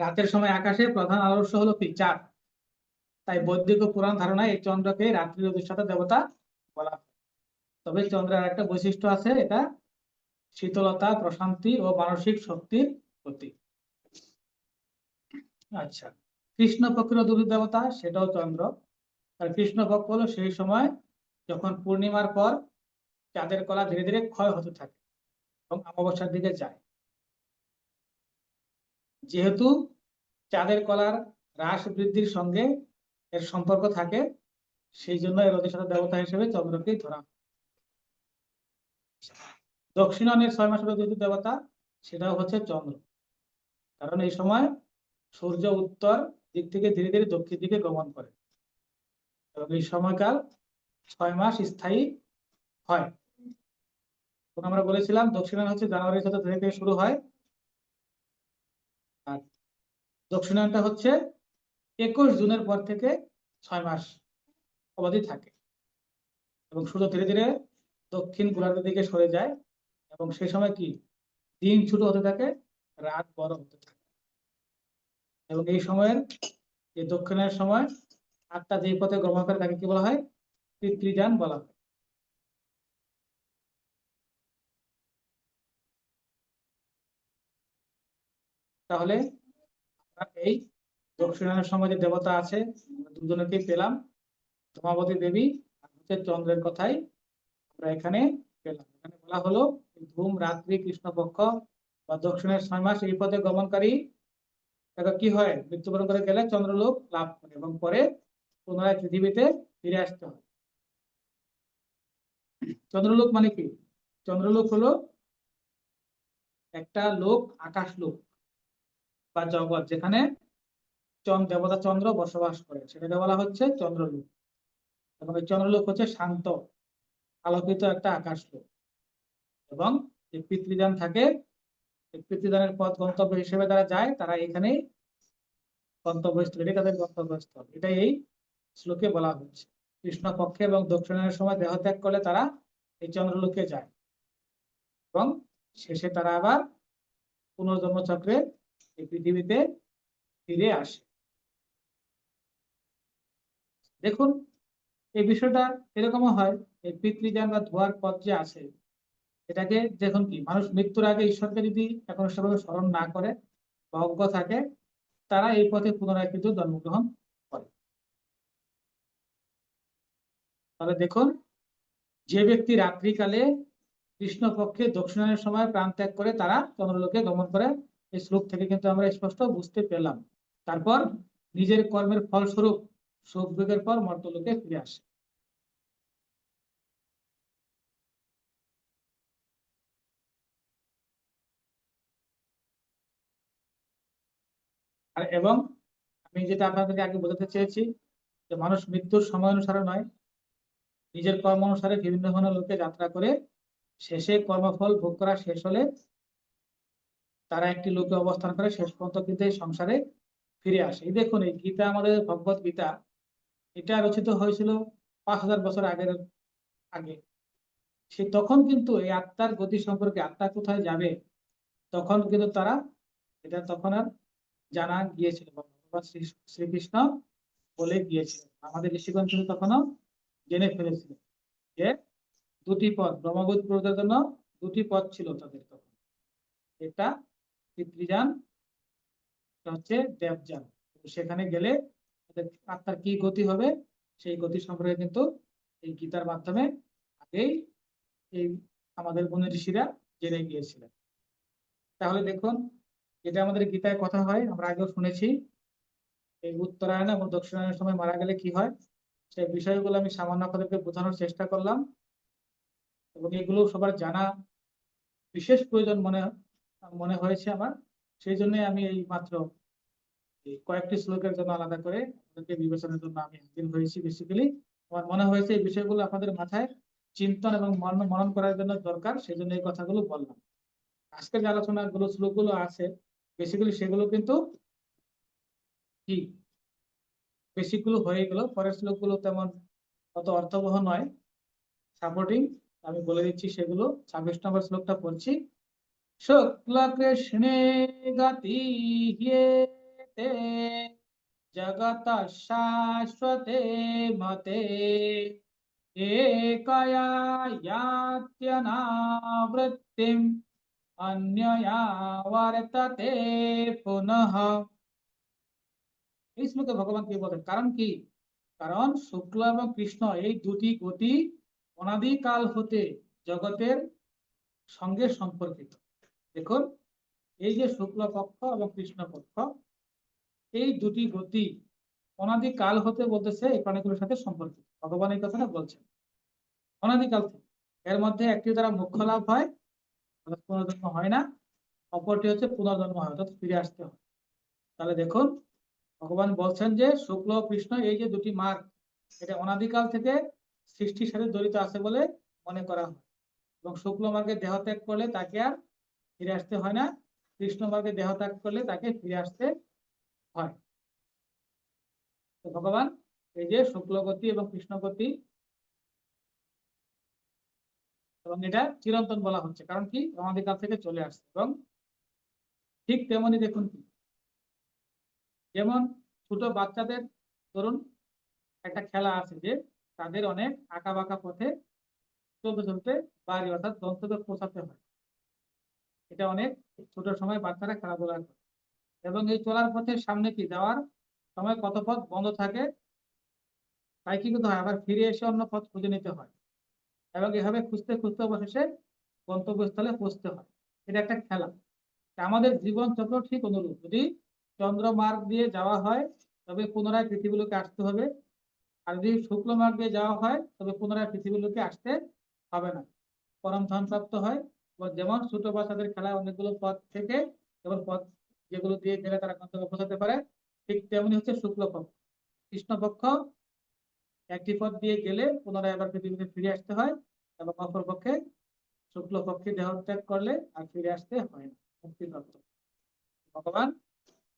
রাতের সময় আকাশে প্রধান আদর্শ হলো কি? চাঁদ। তাই বৈদিক ও পুরাণ ধারণায় এই চন্দ্রকে রাত্রির অধিষ্ঠাতা দেবতা বলা হয়। তবে চন্দ্রের একটা বৈশিষ্ট্য আছে, এটা শীতলতা, প্রশান্তি ও মানসিক শক্তির প্রতীক। আচ্ছা, কৃষ্ণপক্ষের অধিপতি দেবতা সেটাও চন্দ্র। আর কৃষ্ণপক্ষ হলো সেই সময় যখন পূর্ণিমার পর চাঁদের কলা ধীরে ধীরে ক্ষয় হতে থাকে এবং অমাবস্যার দিকে যায়। যেহেতু চাঁদের কলার হ্রাস বৃদ্ধির সঙ্গে এর সম্পর্ক থাকে, সেই জন্য এর অধিষ্ঠাতা দেবতা হিসেবে চন্দ্রকে ধরা হয়। দক্ষিণায়নের 6 মাসের অধিপতি দেবতা সেটাও হচ্ছে চন্দ্র। কারণ এই সময় সূর্য উত্তর দিক থেকে ধীরে ধীরে দক্ষিণ দিকে গমন করে এবং এই সময়কাল 6 মাস স্থায়ী হয়। তখন আমরা বলেছিলাম দক্ষিণায়ন হচ্ছে জানুয়ারির 14 তারিখ থেকে শুরু হয়, আর দক্ষিণায়নটা হচ্ছে 21 জুনের পর থেকে 6 মাস অবধি থাকে এবং সূর্য ধীরে ধীরে দক্ষিণ গোলার্ধের দিকে সরে যায় এবং সেই সময় কি দিন ছোট হতে থাকে, রাত বড় হতে থাকে। এবং এই সময়ের যে দক্ষিণের সময় আত্মা যে পথে গমন করে তাকে কি বলা হয়? পিতৃযান বলা হয়। তাহলে আমরা এই দক্ষিণায়নের সময় যে দেবতা আছে দুজনকেই পেলাম, ধূমাবতী দেবী আর হচ্ছে চন্দ্রের কথাই আমরা এখানে পেলাম। এখানে বলা হলো ধূম রাত্রি কৃষ্ণপক্ষ বা দক্ষিণের 6 মাস এই পথে গমনকারী তারা কি হয়? মৃত্যুবরণ করে গেলে চন্দ্রলোক লাভ করে এবং পরে পুনরায় পৃথিবীতে ফিরে আসতে হয়। চন্দ্রলোক মানে কি? চন্দ্রলোক হলো একটা লোক, আকাশ লোক বা জগৎ যেখানে দেবতা চন্দ্র বসবাস করে, সেটাকে বলা হচ্ছে চন্দ্রলোক। এবং এই চন্দ্রলোক হচ্ছে শান্ত আলোকিত একটা আকাশ লোক। এবং যে পিতৃযান থাকে, এই পিতৃযানের পথ গন্তব্য হিসেবে যারা যায় তারা এখানেই গন্তব্যস্থল, এটাই তাদের গন্তব্যস্থল। এটাই এই শ্লোকে বলা হচ্ছে। কৃষ্ণ পক্ষে এবং দক্ষিণায়নের সময় দেহ ত্যাগ করলে তারা এই চন্দ্রলোকে যায় এবং শেষে তারা আবার পুনর্জন্ম চক্রে এই পৃথিবীতে ফিরে আসে। দেখুন, এই বিষয়টা এরকমও হয়, এই পিতৃযান বা ধোয়ার পথ যে আছে, এটাকে দেখুন কি মানুষ মৃত্যুর আগে ঈশ্বরকে যদি একনিষ্ঠভাবে স্মরণ না করে বা অজ্ঞ থাকে, তারা এই পথে পুনরায় কিন্তু জন্মগ্রহণ করে। তাহলে দেখুন, যে ব্যক্তি রাত্রিকালে কৃষ্ণপক্ষে দক্ষিণায়নের সময় প্রাণ ত্যাগ করে তারা চন্দ্রলোকে গমন করে, এই শ্লোক থেকে কিন্তু আমরা স্পষ্ট বুঝতে পেলাম। তারপর নিজের কর্মের ফলস্বরূপ সুখ ভোগের পর মর্ত্যলোকে ফিরে আসে। আর এবং আমি যেটা আপনাদেরকে আগে বোঝাতে চেয়েছি, যে মানুষ মৃত্যুর সময় অনুসারে নয়, নিজের কর্ম অনুসারে বিভিন্ন ধরনের লোকে যাত্রা করে শেষে কর্মফল ভোগ করা শেষ হলে তারা একটি লোকে অবস্থান করে শেষ পর্যন্ত কিন্তু এই সংসারে ফিরে আসে। এই দেখুন, এই গীতা, আমাদের ভগবত গীতা, এটা রচিত হয়েছিল 5000 বছর আগের আগে। সে তখন কিন্তু এই আত্মার গতি সম্পর্কে, আত্মা কোথায় যাবে, তখন কিন্তু তারা এটা তখন আর জানা গিয়েছিল, ভগবান শ্রীকৃষ্ণ বলে গিয়েছিলেন। আমাদের ঋষিগণ কিন্তু তখনও জেনে ফেলেছিল যে দুটি পথ, ব্রহ্মবোধ পুরোদের জন্য দুটি পথ ছিল তাদের তখন। এটা পিতৃযান, এটা হচ্ছে দেবযান। সেখানে গেলে তাদের আত্মার কি গতি হবে সেই গতি সম্পর্কে কিন্তু এই গীতার মাধ্যমে আগেই এই আমাদের মুনি ঋষিরা জেনে গিয়েছিলেন। তাহলে দেখুন, এটা আমাদের গীতায় কথা হয়, আমরা আগেও শুনেছি। এই উত্তরায়ণ এবং দক্ষিণায়নের সময় মারা গেলে কি হয়? সেই বিষয়গুলো আমি সামান্য আপনাদেরকে বোঝানোর চেষ্টা করলাম, এবং এগুলো সবার জানা বিশেষ প্রয়োজন মনে মনে হয়েছে আমার। সেই জন্য আমি এই মাত্র এই কয়েকটি শ্লোকের জন্য আলাদা করে আপনাদেরকে বিবেচনার জন্য আমি হাজির হয়েছি। বেসিক্যালি আমার মনে হয়েছে এই বিষয়গুলো আপনাদের মাথায় চিন্তন এবং মনন মনন করার জন্য দরকার, সেই জন্য এই কথাগুলো বললাম। আজকের যে আলোচনাগুলো শ্লোকগুলো আছে বেসিক্যালি সেগুলো কিন্তু কি বেসিক গুলো হয়ে গেল, পরের শ্লোকগুলো তেমন অত অর্থবহ নয়, সাপোর্টিং। আমি বলে দিচ্ছি সেগুলো। 26 নম্বর শ্লোকটা পড়ছি। শুক্ল কৃষ্ণে গতি হ্যেতে জগত শাশ্বতে মতে একয়া यात्यनावृत्तिम् अन्यया वर्तते पुनः। এই শ্লোকে ভগবান কি বলেন? কারণ কি? কারণ শুক্ল এবং কৃষ্ণ এই দুটি গতি অনাদিকাল হতে জগতের সঙ্গে সম্পর্কিত। দেখুন, এই যে শুক্ল পক্ষ এবং কৃষ্ণ পক্ষ, এই দুটি গতি অনাদিকাল হতে বলতেছে এই প্রাণীগুলোর সাথে সম্পর্কিত। ভগবান এই কথাটা বলছেন অনাদিকাল থেকে। এর মধ্যে একটি দ্বারা মোক্ষ লাভ হয়, অর্থাৎ পুনর্জন্ম হয় না। অপরটি হচ্ছে পুনর্জন্ম হয়, অর্থাৎ ফিরে আসতে হয়। তাহলে দেখুন, ভগবান বলছেন যে শুক্ল ও কৃষ্ণ এই যে দুটি মার্গ, এটা অনাদিকাল থেকে সৃষ্টির সাথে জড়িত আছে বলে মনে করা হয়। এবং শুক্ল মার্গে দেহ ত্যাগ করলে তাকে আর ফিরে আসতে হয় না, কৃষ্ণ মার্গে দেহ ত্যাগ করলে তাকে ফিরে আসতে হয়। তো ভগবান এই যে শুক্লগতি এবং কৃষ্ণগতি, এবং এটা চিরন্তন বলা হচ্ছে কারণ কি অনাদিকাল থেকে চলে আসছে। এবং ঠিক তেমনি দেখুন কি, যেমন ছোট বাচ্চাদের ধরুন একটা খেলা আছে যে তাদের অনেক আঁকা বাঁকা পথে চলতে চলতে বাড়ি অর্থাৎ গন্তব্যে পৌঁছাতে হয়। এটা অনেক ছোট সময় বাচ্চারা খেলাধুলা করে, এবং এই চলার পথের সামনে কি যাওয়ার সময় কত পথ বন্ধ থাকে, তাই কি করতে হয় আবার ফিরে এসে অন্য পথ খুঁজে নিতে হয়, এবং এভাবে খুঁজতে খুঁজতে অবশেষে গন্তব্যস্থলে পৌঁছতে হয়। এটা একটা খেলা। তা আমাদের জীবন চক্র ঠিক অনুরূপ। যদি চন্দ্র মার্গ দিয়ে যাওয়া হয় তবে পুনরায় পৃথিবীলোকে আসতে হবে, আর যদি শুক্ল মার্গ দিয়ে যাওয়া হয় তবে পুনরায় পৃথিবীলোকে আসতে হবে না, পরম ধাম প্রাপ্ত হয়। বা যেমন ছোট বাচ্চাদের খেলায় অনেকগুলো পথ থেকে এবং পথ যেগুলো দিয়ে গেলে তারা গন্তব্যে পৌঁছাতে পারে, ঠিক তেমনি হচ্ছে শুক্ল পক্ষ। কৃষ্ণ পক্ষ একটি পথ দিয়ে গেলে পুনরায় আবার পৃথিবীতে ফিরে আসতে হয়, এবং অপর পক্ষে শুক্ল পক্ষে দেহ ত্যাগ করলে আর ফিরে আসতে হয় না, মুক্তিপ্রাপ্ত। ভগবান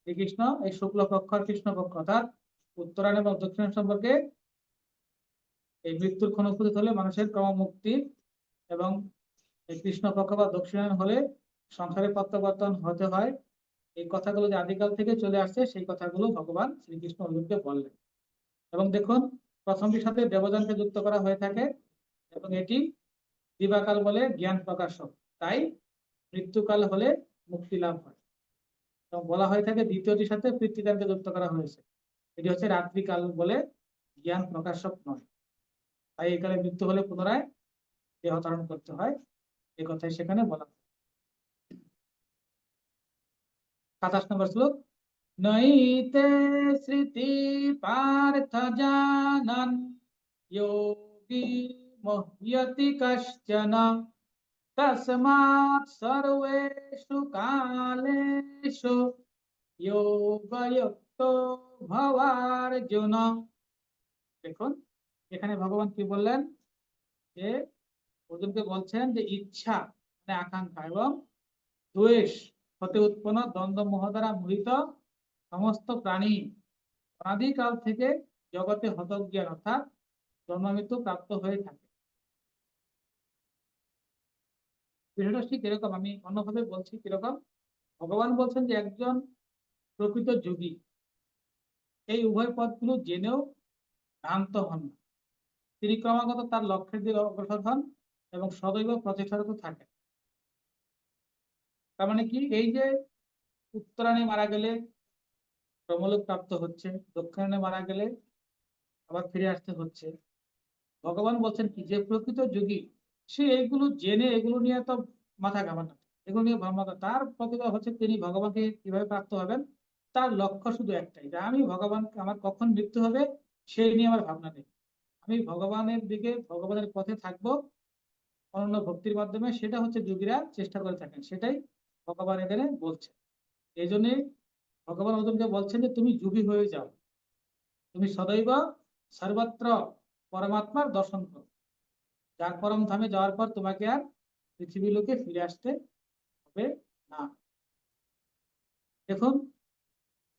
শ্রীকৃষ্ণ এই শুক্ল পক্ষ আর কৃষ্ণ পক্ষ অর্থাৎ উত্তরায়ণ এবং দক্ষিণায়ন সম্পর্কে এই মৃত্যুর ক্ষণ উপস্থিত হলে মানুষের ক্রম মুক্তি, এবং এই কৃষ্ণ পক্ষ বা দক্ষিণায়ন হলে সংসারে প্রত্যাবর্তন হতে হয়, এই কথাগুলো যে আদিকাল থেকে চলে আসছে সেই কথাগুলো ভগবান শ্রীকৃষ্ণ অর্জুনকে বললেন। এবং দেখুন, প্রথমটির সাথে দেবযানকে যুক্ত করা হয়ে থাকে, এবং এটি দিবাকাল বলে জ্ঞান প্রকাশক, তাই মৃত্যুকাল হলে মুক্তি লাভ হয়। এবং বলা হয়ে থাকে দ্বিতীয়টির সাথে পিতৃদানকে যুক্ত করা হয়েছে, এটি হচ্ছে রাত্রিকাল বলে জ্ঞান প্রকাশক নয়, তাই এই কালে মৃত্যু হলে পুনরায় দেহ ধারণ করতে হয়, এই কথাই সেখানে বলা হয়। 27 নম্বর শ্লোক। নইতে স্মৃতি পার্থ জানন যোগী মহ্যতি কশ্চন তস্মাৎ সর্বেষু কালেষু যোগযুক্তো ভবার্জুন। দেখুন, এখানে ভগবান কি বললেন যে অর্জুনকে বলছেন যে ইচ্ছা মানে আকাঙ্ক্ষা এবং দ্বেষ হতে উৎপন্ন দ্বন্দ্ব মোহ দ্বারা মোহিত সমস্ত প্রাণী অনাদিকাল থেকে জগতে হতজ্ঞান অর্থাৎ জন্ম মৃত্যু প্রাপ্ত হয়ে থাকে। বিষয়টা ঠিক এরকম, আমি অন্যভাবে বলছি কিরকম। ভগবান বলছেন যে একজন প্রকৃত যোগী এই উভয় পথগুলো জেনেও ভ্রান্ত হন না, তিনি ক্রমাগত তার লক্ষ্যের দিকে অগ্রসর হন এবং সদৈব প্রচেষ্টারত থাকেন। তার মানে কি, এই যে উত্তরায়ণে মারা গেলে ব্রহ্মলোক প্রাপ্ত হচ্ছে, দক্ষিণায়নে মারা গেলে আবার ফিরে আসতে হচ্ছে, ভগবান বলছেন কি যে প্রকৃত যোগী সে এইগুলো জেনে এগুলো নিয়ে তো মাথা ঘামান না, এগুলো নিয়ে ভাবনা, তার প্রকৃত হচ্ছে তিনি ভগবানকে কিভাবে প্রাপ্ত হবেন, তার লক্ষ্য শুধু একটাই যে আমি ভগবান, আমার কখন মৃত্যু হবে সেই নিয়ে আমার ভাবনা নেই। আমি ভগবানের দিকে, ভগবানের পথে থাকবো অনন্য ভক্তির মাধ্যমে, সেটা হচ্ছে যোগীরা চেষ্টা করে থাকেন, সেটাই ভগবান এখানে বলছেন। এই জন্য ভগবান অর্জুনকে বলছেন যে তুমি যোগী হয়ে যাও, তুমি সদৈব সর্বত্র পরমাত্মার দর্শন করো, যার পরম ধামে যাওয়ার পর তোমাকে আর পৃথিবী লোকে ফিরে আসতে হবে না। দেখুন,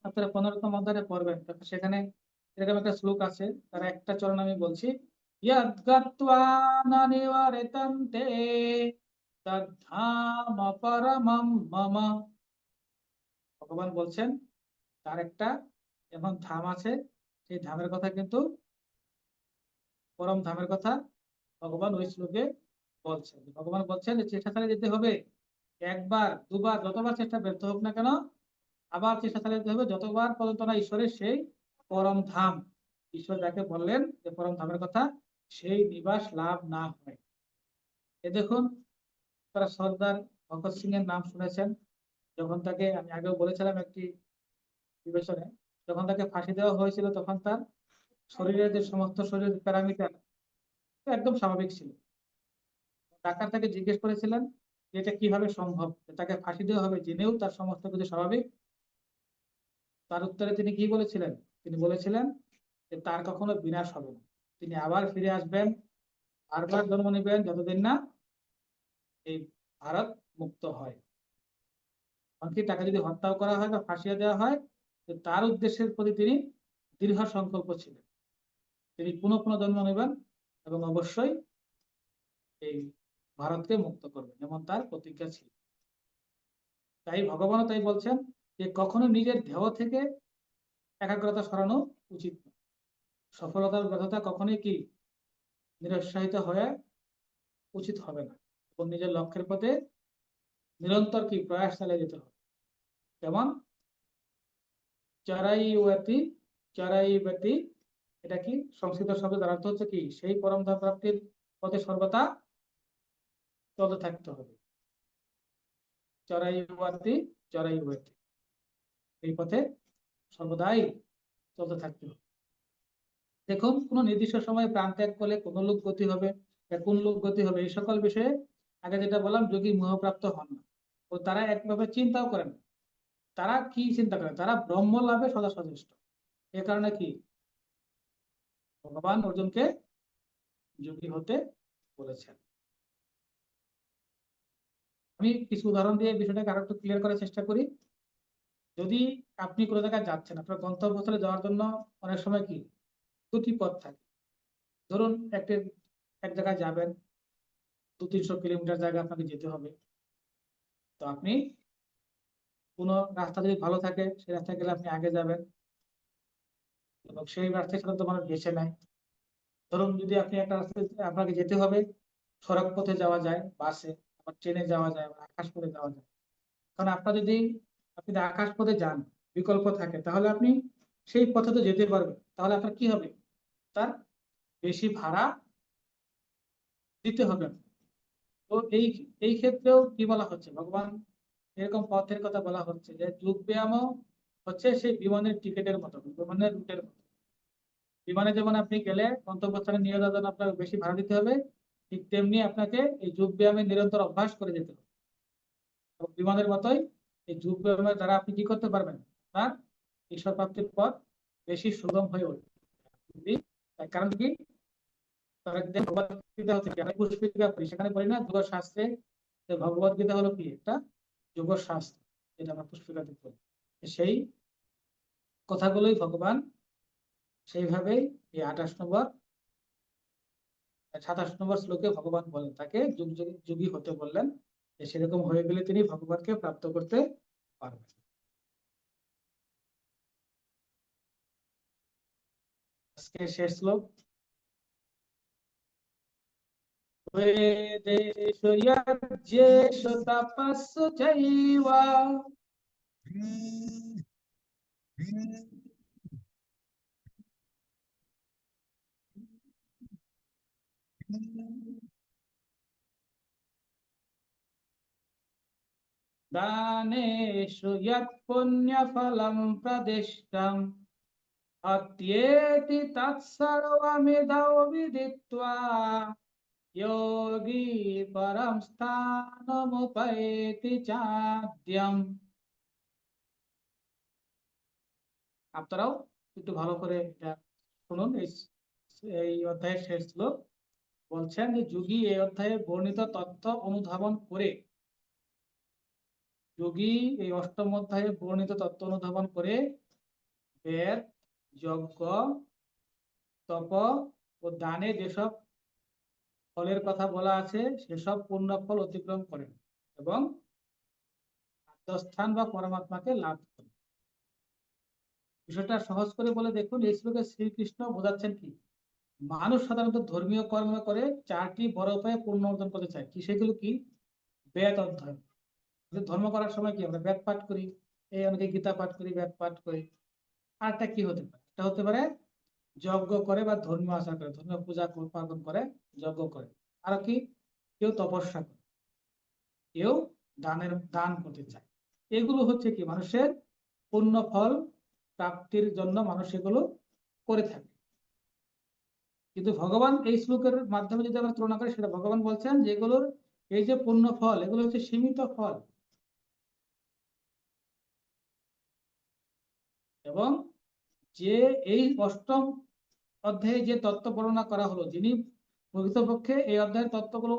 আপনারা 15তম অধ্যায়ে পড়বেন, তখন সেখানে এরকম একটা শ্লোক আছে, তার একটা চরণ আমি বলছি। ইয়দ্ গত্বা ন নিবর্তন্তে তদ্ধাম পরমম মম। ভগবান বলছেন তার একটা এমন ধাম আছে, সেই ধামের কথা কিন্তু, পরম ধামের কথা ভগবান ওই শ্লোকে বলছেন। ভগবান বলছেন যে চেষ্টা চালিয়ে যেতে হবে, একবার দুবার যতবার চেষ্টা ব্যর্থ হোক না কেন, আবার চেষ্টা চালিয়ে যেতে হবে যতবার পর্যন্ত না ঈশ্বরের সেই পরম ধাম, ঈশ্বর যাকে বললেন যে পরম ধামের কথা, সেই নিবাস লাভ না হয়। এ দেখুন, তারা সর্দার ভগৎ সিং এর নাম শুনেছেন। যখন তাকে, আমি আগেও বলেছিলাম একটি বিবেচনে, যখন তাকে ফাঁসি দেওয়া হয়েছিল তখন তার শরীরের যে সমস্ত শরীরের প্যারামিটার একদম স্বাভাবিক ছিল। ডাক্তার তাকে জিজ্ঞেস করেছিলেন যে এটা কিভাবে সম্ভব যে তাকে ফাঁসি দেওয়া হবে জেনেও তার সমস্ত কিছু স্বাভাবিক। তার উত্তরে তিনি কি বলেছিলেন? তিনি বলেছিলেন যে তার কখনো বিনাশ হবে না, তিনি আবার ফিরে আসবেন, বারবার জন্ম নেবেন, যতদিন না এই ভারত মুক্ত হয়। এমনকি তাকে যদি হত্যাও করা হয় বা ফাঁসিয়ে দেওয়া হয়, তো তার উদ্দেশ্যের প্রতি তিনি দৃঢ় সংকল্প ছিলেন, তিনি পুনঃ পুনঃ জন্ম নেবেন এবং অবশ্যই এই ভারতকে মুক্ত করবেন, এমন তার প্রতিজ্ঞা ছিল। তাই ভগবানও তাই বলছেন যে কখনো নিজের দেহ থেকে একাগ্রতা সরানো উচিত নয়। সফলতার ব্যর্থতা কখনোই কি নিরুৎসাহিত হয়ে উচিত হবে না, এবং নিজের লক্ষ্যের পথে নিরন্তর কি প্রয়াস চালিয়ে যেতে হবে। যেমন চরাইবতি, চরাইবতি, এটা কি সংস্কৃত শব্দ, যার অর্থ হচ্ছে কি সেই পরম ধাম প্রাপ্তির পথে সর্বদা চলতে থাকতে হবে। চরাইবতি, চরাইবতি, এই পথে সর্বদাই চলতে থাকতে হবে। দেখুন, কোন নির্দিষ্ট সময়ে প্রাণ ত্যাগ করলে কোন লোক গতি হবে বা কোন লোক গতি হবে, এই সকল বিষয়ে আগে যেটা বললাম, যোগী মোহপ্রাপ্ত হন না, ও তারা একভাবে চিন্তাও করেন না। তারা কি চিন্তা করেন? তারা ব্রহ্ম লাভে সদা সচেষ্ট। এ কারণে কি ভগবান অর্জুনকে যোগী হতে বলেছেন। আমি কিছু উদাহরণ দিয়ে বিষয়টাকে আরো একটু ক্লিয়ার করার চেষ্টা করি। যদি আপনি কোনো জায়গায় যাচ্ছেন, আপনার গন্তব্যস্থলে যাওয়ার জন্য অনেক সময় কি দুটি পথ থাকে। ধরুন এক জায়গায় যাবেন, 200-300 কিলোমিটার জায়গা আপনাকে যেতে হবে। তো আপনি কোনো রাস্তা যদি ভালো থাকে, সেই রাস্তায় গেলে আপনি আগে যাবেন, এবং সেই রাস্তায় সাধারণত মানুষ বেছে নেয়। ধরুন, যদি আপনি একটা রাস্তায় আপনাকে যেতে হবে, সড়ক পথে যাওয়া যায় বাসে, আবার ট্রেনে যাওয়া যায়, আবার আকাশ পথে যাওয়া যায়। কারণ আপনি যদি আকাশ পথে যান, বিকল্প থাকে, তাহলে আপনি সেই পথে তো যেতে পারবেন, তাহলে আপনার কি হবে? তার বেশি ভাড়া দিতে হবে না। তো এই এই ক্ষেত্রেও কি বলা হচ্ছে, ভগবান এরকম পথের কথা বলা হচ্ছে যে যোগ ব্যায়ামও হচ্ছে সেই বিমানের টিকিটের মতো, বিমানের রুটের মতো। বিমানে যেমন আপনি গেলে গন্তব্যস্থানে নিয়ে যাওয়ার জন্য আপনাকে বেশি ভাড়া দিতে হবে, ঠিক তেমনি আপনাকে এই যোগ ব্যায়ামের নিরন্তর অভ্যাস করে যেতে হবে। এবং বিমানের মতোই এই যোগ ব্যায়ামের দ্বারা আপনি কি করতে পারবেন, আপনার ঈশ্বর প্রাপ্তির পথ বেশি সুগম হয়ে উঠবে। তার কারণ কি, ভগবত গীতা হচ্ছে কি, আমি পুষ্পিকা পড়ি, সেখানে বলি না যোগ শাস্ত্রে, যে ভগবত গীতা হলো কি একটা যোগ শাস্ত্র, যেটা আমরা পুষ্পিকাতে পড়ি। সেই কথাগুলোই ভগবান সেইভাবেই এই 28 নম্বর 27 নম্বর শ্লোকে ভগবান বলেন, তাকে যোগী হতে বললেন, যে সেরকম হয়ে গেলে তিনি ভগবানকে প্রাপ্ত করতে পারবেন। আজকে শেষ শ্লোক। বেদেষু যজ্ঞেষু তপস্সু চৈব দানেষু যৎ পুণ্যফলম প্রদিষ্টম अत्येति तत्सर्वमिदं विदित्वा योगी परम स्थानमुपैति चाद्यम्। আপনারাও একটু ভালো করে এটা শুনুন। এই অধ্যায়ের শেষ শ্লোক বলছেন যে যোগী এই অধ্যায়ে বর্ণিত তথ্য অনুধাবন করে, যোগী এই অষ্টম অধ্যায়ে বর্ণিত তত্ত্ব অনুধাবন করে বেদ, যজ্ঞ, তপ ও দানে যেসব ফলের কথা বলা আছে সেসব পূর্ণ ফল অতিক্রম করেন এবং আত্মস্থান বা পরমাত্মাকে লাভ করেন। বিষয়টা সহজ করে বলে দেখুন, এই শ্লোকে শ্রীকৃষ্ণ বোঝাচ্ছেন কি, মানুষ সাধারণত ধর্মীয় কর্ম করে চারটি বড় উপায়ে পূর্ণ অর্জন করতে চায়। কি সেগুলো কি? বেদ অধ্যয়ন। ধর্ম করার সময় কি আমরা বেদ পাঠ করি, এই অনেকে গীতা পাঠ করি, বেদ পাঠ করি। আরটা কি হতে পারে? এটা হতে পারে যজ্ঞ করে বা ধর্মীয় আচার করে, ধর্মীয় পূজা পার্বণ করে, যজ্ঞ করে। আর কি? কেউ তপস্যা করে, কেউ দান করতে চায়। এগুলো হচ্ছে কি মানুষের পূর্ণ ফল প্রাপ্তির জন্য মানুষ এগুলো করে থাকে। কিন্তু ভগবান এই শ্লোকের মাধ্যমে যদি আমরা তুলনা করি, সেটা ভগবান বলছেন যে এগুলোর এই যে পূর্ণ ফল, এগুলো হচ্ছে সীমিত ফল। এবং যে এই অষ্টম অধ্যায়ে যে তত্ত্ব বর্ণনা করা হলো, যিনি প্রকৃতপক্ষে এই অধ্যায়ের তত্ত্বগুলো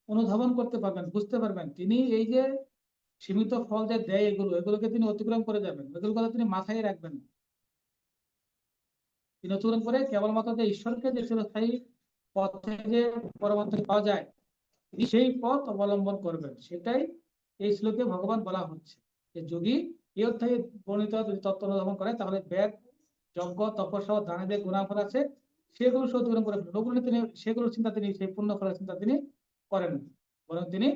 অনুধাবন করতে পারবেন, বুঝতে পারবেন, তিনি এই যে সীমিত ফল যে দেয় এগুলোকে তিনি অতিক্রম করে যাবেন, এগুলোর কথা তিনি মাথায় রাখবেন না। তিনি অতিক্রম করে কেবলমাত্র যে ঈশ্বরকে যে চিরস্থায়ী পথে যে পরমাত্মা পাওয়া যায়, তিনি সেই পথ অবলম্বন করবেন। সেটাই এই শ্লোকে ভগবান বলা হচ্ছে যে যোগী এই অধ্যায়ে বর্ণিত যদি তত্ত্ব অনুধাবন করে, তাহলে বেদ, যজ্ঞ, তপস্যা ও দানে যে গুণাফল আছে সেগুলো সে অতিক্রম করে ফেলবেন। ওগুলো তিনি সেগুলোর চিন্তা তিনি সেই পূর্ণ ফলের চিন্তা তিনি করেন, বরং তিনি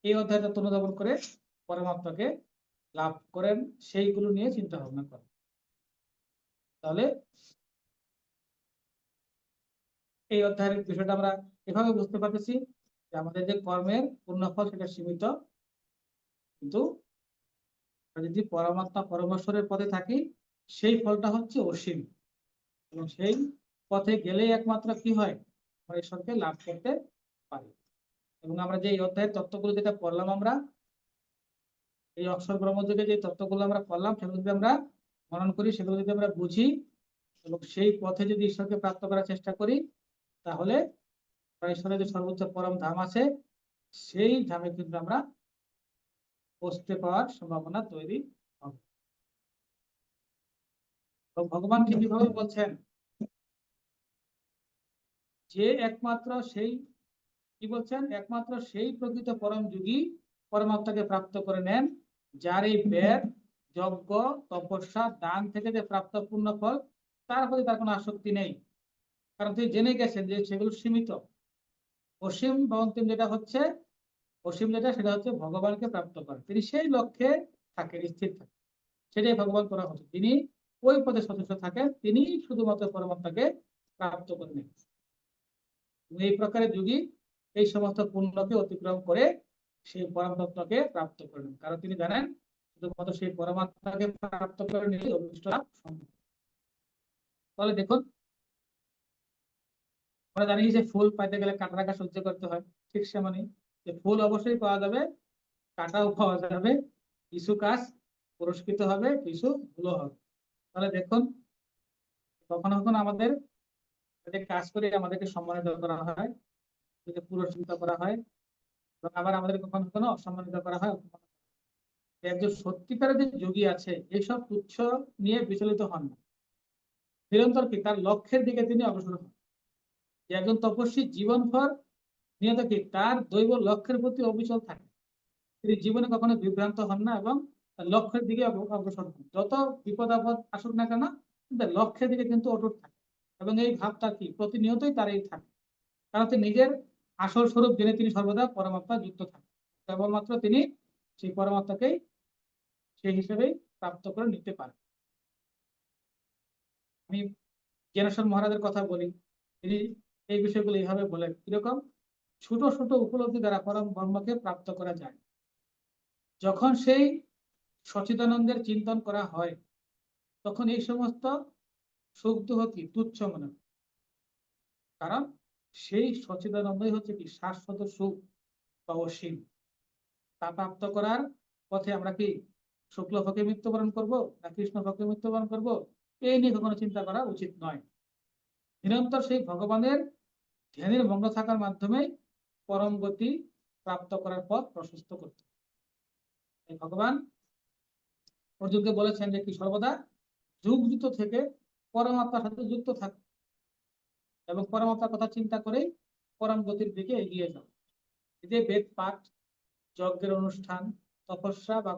এই অধ্যায় তত্ত্ব অনুধাবন করে পরমাত্মাকে লাভ করেন, সেইগুলো নিয়ে চিন্তা ভাবনা করেন। তাহলে এই অধ্যায়ের বিষয়টা আমরা এভাবে বুঝতে পারতেছি যে আমাদের যে কর্মের পূর্ণফল সেটা সীমিত, কিন্তু যদি পরমাত্মা পরমেশ্বরের পথে থাকি সেই ফলটা হচ্ছে অসীম। এবং সেই পথে গেলেই একমাত্র কি হয়, আমরা ঈশ্বরকে লাভ করতে পারি। এবং আমরা যে এই অধ্যায়ের তত্ত্বগুলো যেটা পড়লাম, আমরা এই অক্ষর ব্রহ্মযোগে যে তত্ত্বগুলো আমরা পড়লাম, সেগুলো যদি আমরা মনন করি, সেগুলো যদি আমরা বুঝি এবং সেই পথে যদি ঈশ্বরকে প্রাপ্ত করার চেষ্টা করি, তাহলে ঈশ্বরের যে সর্বোচ্চ পরম ধাম আছে সেই ধামে কিন্তু আমরা পৌঁছতে পাওয়ার সম্ভাবনা তৈরি হবে। ভগবান কিভাবে বলছেন যে একমাত্র সেই, কি বলছেন, একমাত্র সেই প্রকৃত পরম যোগী পরমাত্মাকে প্রাপ্ত করে নেন যার এই বেদ, যজ্ঞ, তপস্যা, দান থেকে যে প্রাপ্ত পূর্ণ ফল তার প্রতি তার কোনো আসক্তি নেই। কারণ তিনি জেনে গেছেন যে সেগুলো সীমিত। অসীম বা অন্তিম যেটা হচ্ছে, অসীম যেটা সেটা হচ্ছে ভগবানকে প্রাপ্ত করে। তিনি সেই লক্ষ্যে থাকেন, স্থির থাকেন। সেটাই ভগবান করা হচ্ছে, তিনি ওই পদে সদস্য থাকেন, তিনি শুধুমাত্র পরমাত্মাকে প্রাপ্ত করে নেন। এই প্রকারের যোগী এই সমস্ত পুণ্যকে অতিক্রম করে সেই পরম তত্ত্বকে প্রাপ্ত করেন, কারণ তিনি জানেন শুধুমাত্র সেই পরমাত্মাকে প্রাপ্ত করে নিলে অভিষ্ট লাভ সম্ভব। তাহলে দেখুন, আমরা জানি যে ফুল পাইতে গেলে কাটা রাখা সহ্য করতে হয়, ঠিক সেমনি যে ফুল অবশ্যই পাওয়া যাবে, কাটাও পাওয়া যাবে, কিছু কাজ পুরস্কৃত হবে, কিছু ভুলও হবে। তাহলে দেখুন, কখনো কখনো আমাদের যে কাজ করে আমাদেরকে সম্মানিত করা হয়, পুরস্কৃত করা হয়, আবার আমাদের কখনো কখনো অসম্মানিত করা হয়। একজন সত্যিকারের যে যোগী আছে এইসব তুচ্ছ নিয়ে বিচলিত হন না, নিরন্তর কি তার লক্ষ্যের দিকে তিনি অগ্রসর হন। যে একজন তপস্বী জীবনভর নিয়ত কি তার দৈব লক্ষ্যের প্রতি অবিচল থাকে, তিনি জীবনে কখনো বিভ্রান্ত হন না এবং তার লক্ষ্যের দিকে অগ্রসর হন। যত বিপদ আপদ আসুক না কেন, কিন্তু লক্ষ্যের দিকে কিন্তু অটুট থাকে। এবং এই ভাবটা কি প্রতিনিয়তই তার এই থাকে, কারণ তিনি নিজের আসল স্বরূপ জেনে তিনি সর্বদা পরমাত্মা যুক্ত থাকেন। কেবলমাত্র তিনি সেই পরমাত্মাকেই সেই হিসেবেই প্রাপ্ত করে নিতে পারেন। আমি জ্ঞানেশ্বর মহারাজের কথা বলি, তিনি এই বিষয়গুলো এইভাবে বলেন, কিরকম ছোট ছোট উপলব্ধি দ্বারা পরম ব্রহ্মকে প্রাপ্ত করা যায়। যখন সেই সচিদানন্দের চিন্তন করা হয়, তখন এই সমস্ত সুখ দুঃখ কি তুচ্ছ মনে হয়। কারণ সেই সচ্চিদানন্দই হচ্ছে কি শাশ্বত সুখ বা অসীম। তা প্রাপ্ত করার পথে আমরা কি শুক্ল পক্ষে মৃত্যুবরণ করব না কৃষ্ণ পক্ষে মৃত্যুবরণ করব, এই নিয়ে কখনো চিন্তা করা উচিত নয়। নিরন্তর সেই ভগবানের ধ্যানের মগ্ন থাকার মাধ্যমে পরম গতি প্রাপ্ত করার পথ প্রশস্ত করতে হবে। এই ভগবান অর্জুনকে বলেছেন যে কি সর্বদা যুগ যুক্ত থেকে পরমাত্মার সাথে যুক্ত থাক এবং পরমাত্মার কথা চিন্তা করেই পরম গতির দিকে এগিয়ে যাও। এই যে বেদ পাঠ, যজ্ঞের অনুষ্ঠান, তপস্যা বা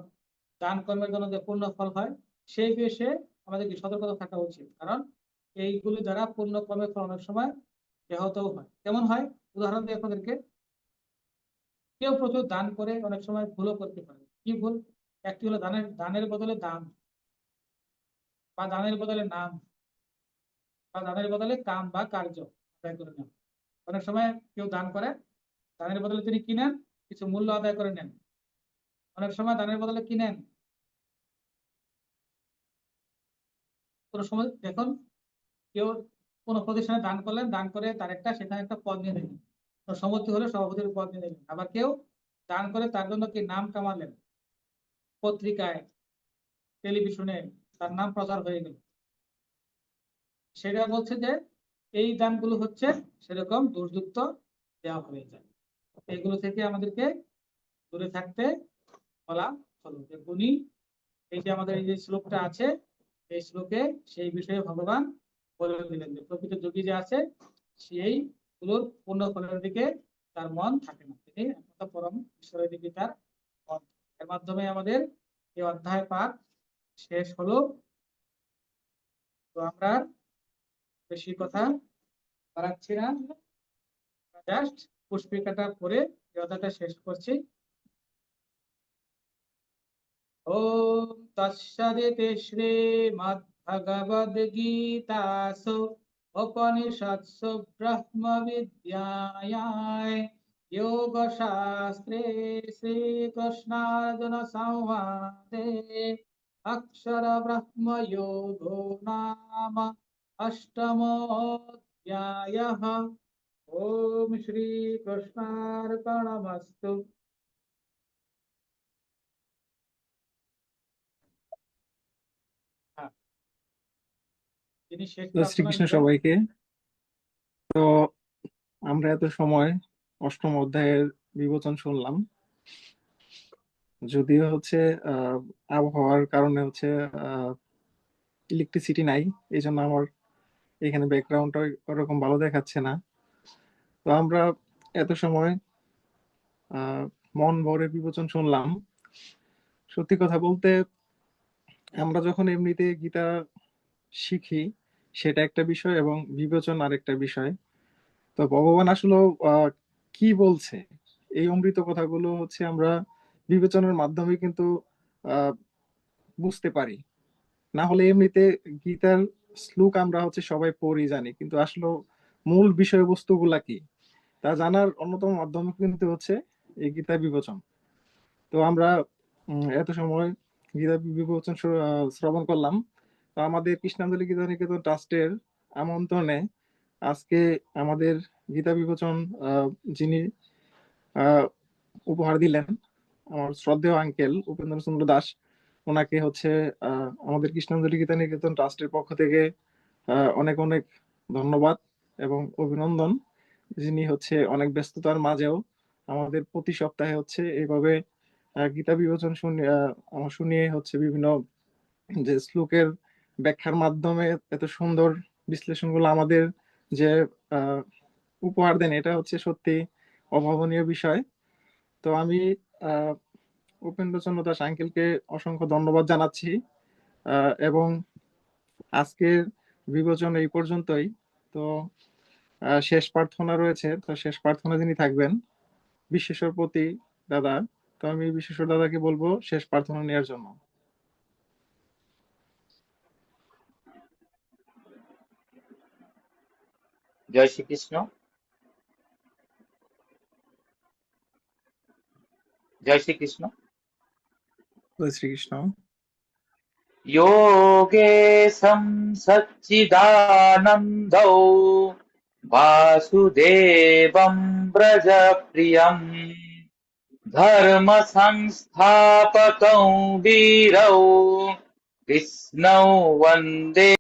দান কর্মের জন্য যে পূর্ণ ফল হয়, সেই বিষয়ে আমাদের কি সতর্কতা থাকা উচিত। কারণ এইগুলি দ্বারা পূর্ণ কর্মের ফল অনেক সময় ব্যাহতও হয়। কেমন হয় উদাহরণ দিই আপনাদেরকে। কেউ প্রচুর দান করে অনেক সময় ভুলও করতে পারে। কি ভুল? একটি হলো দানের দানের বদলে দান, বা দানের বদলে নাম, বা দানের বদলে কাম বা কার্য আদায় করে নেন। অনেক সময় কেউ দান করে, দানের বদলে তিনি কি নেন? কিছু মূল্য আদায় করে নেন। অনেক সময় দানের বদলে কি নেন? কোনো সময় দেখুন, কেউ কোনো প্রতিষ্ঠানে দান করলেন, দান করে তার একটা সেখানে একটা পদ নিয়ে নিলেন, সভাপতি হলে সভাপতির পদ নিয়ে নিলেন। আবার কেউ দান করে তার জন্য কি নাম কামালেন, পত্রিকায় টেলিভিশনে তার নাম প্রচার হয়ে গেল। সেটা বলছে যে এই দানগুলো হচ্ছে সেরকম দোষযুক্ত দেওয়া হয়ে যায়। এগুলো থেকে আমাদেরকে দূরে থাকতে বলা হলো। যে গুণী, এই যে আমাদের এই যে শ্লোকটা আছে, এই শ্লোকে সেই বিষয়ে ভগবান বলে দিলেন যে প্রকৃত যোগী যে আছে সেই গুলোর পূর্ণ ফলের দিকে তার মন থাকে না, তিনি একমাত্র পরম ঈশ্বরের দিকে তার মন। এর মাধ্যমে আমাদের এই অধ্যায় পাঠ শেষ হলো। তো আমরা বেশি কথা বাড়াচ্ছি না, জাস্ট পুষ্পিকাটা করে এই অধ্যায়টা শেষ করছি। ওম তৎসদিতি শ্রীমদ্ভগবদ্গীতাসু উপনিষৎসু ব্রহ্মবিদ্যায়াং যোগশাস্ত্রে শ্রীকৃষ্ণার্জুন সংবাদে অক্ষর ব্রহ্ম যোগো নাম অষ্টমোऽধ্যায়ঃ। ওম শ্রীকৃষ্ণার্পণমস্তু। হ্যাঁ, তিনি শেষ তো প্রার্থনা শ্রীকৃষ্ণ নেবেন। সবাইকে। তো আমরা এত সময় অষ্টম অধ্যায়ের বিবচন শুনলাম। যদিও হচ্ছে আহ আবহাওয়ার কারণে হচ্ছে ইলেকট্রিসিটি নাই, এই জন্য আমার এখানে ব্যাকগ্রাউন্ডটা ওরকম ভালো দেখাচ্ছে না। তো আমরা এত সময় আহ মন ভরে বিবচন শুনলাম। সত্যি কথা বলতে, আমরা যখন এমনিতে গীতা শিখি সেটা একটা বিষয় এবং বিবেচন আরেকটা বিষয়। তো ভগবান আসলে কি বলছে, এই অমৃত কথাগুলো হচ্ছে আমরা বিবেচনার মাধ্যমে কিন্তু আহ বুঝতে পারি। না হলে এমনিতে গীতার শ্লোক আমরা হচ্ছে সবাই পড়ি জানি, কিন্তু আসলে মূল বিষয়বস্তুগুলা কি তা জানার অন্যতম মাধ্যম কিন্তু হচ্ছে এই গীতা বিবেচন। তো আমরা এত সময় গীতা বিবেচন শ্রবণ করলাম। তো আমাদের কৃষ্ণাঞ্জলি গীতা নিকেতন ট্রাস্টের আমন্ত্রণে আজকে আমাদের গীতা বিবেচন যিনি আহ, উপহার দিলেন, আমার শ্রদ্ধেয় আঙ্কেল উপেন্দ্র চন্দ্র দাস, ওনাকে হচ্ছে আমাদের কৃষ্ণাঞ্জলি গীতা নিকেতন ট্রাস্টের পক্ষ থেকে অনেক অনেক ধন্যবাদ এবং অভিনন্দন। যিনি হচ্ছে অনেক ব্যস্ততার মাঝেও আমাদের প্রতি সপ্তাহে হচ্ছে এইভাবে গীতা বিবেচন শুনিয়ে হচ্ছে বিভিন্ন যে শ্লোকের ব্যাখ্যার মাধ্যমে এত সুন্দর বিশ্লেষণগুলো আমাদের যে আহ, উপহার দেন, এটা হচ্ছে সত্যি অভাবনীয় বিষয়। তো আমি আহ উপেন্দ্রচন্দ্র দাস আঙ্কেলকে অসংখ্য ধন্যবাদ জানাচ্ছি। এবং আজকের বিবেচন এই পর্যন্তই। তো শেষ প্রার্থনা রয়েছে, তো শেষ প্রার্থনা যিনি থাকবেন বিশ্বেশ্বর প্রতি দাদা। তো আমি বিশ্বেশ্বর দাদাকে বলবো শেষ প্রার্থনা নেওয়ার জন্য। জয় শ্রীকৃষ্ণ। জয় শ্রীকৃষ্ণ। জয় শ্রীকৃষ্ণ। योगेशं सच्चिदानन्दौ वासुदेवं व्रजप्रियं धर्मसंस्थापकं वीरौ कृष्णौ वन्दे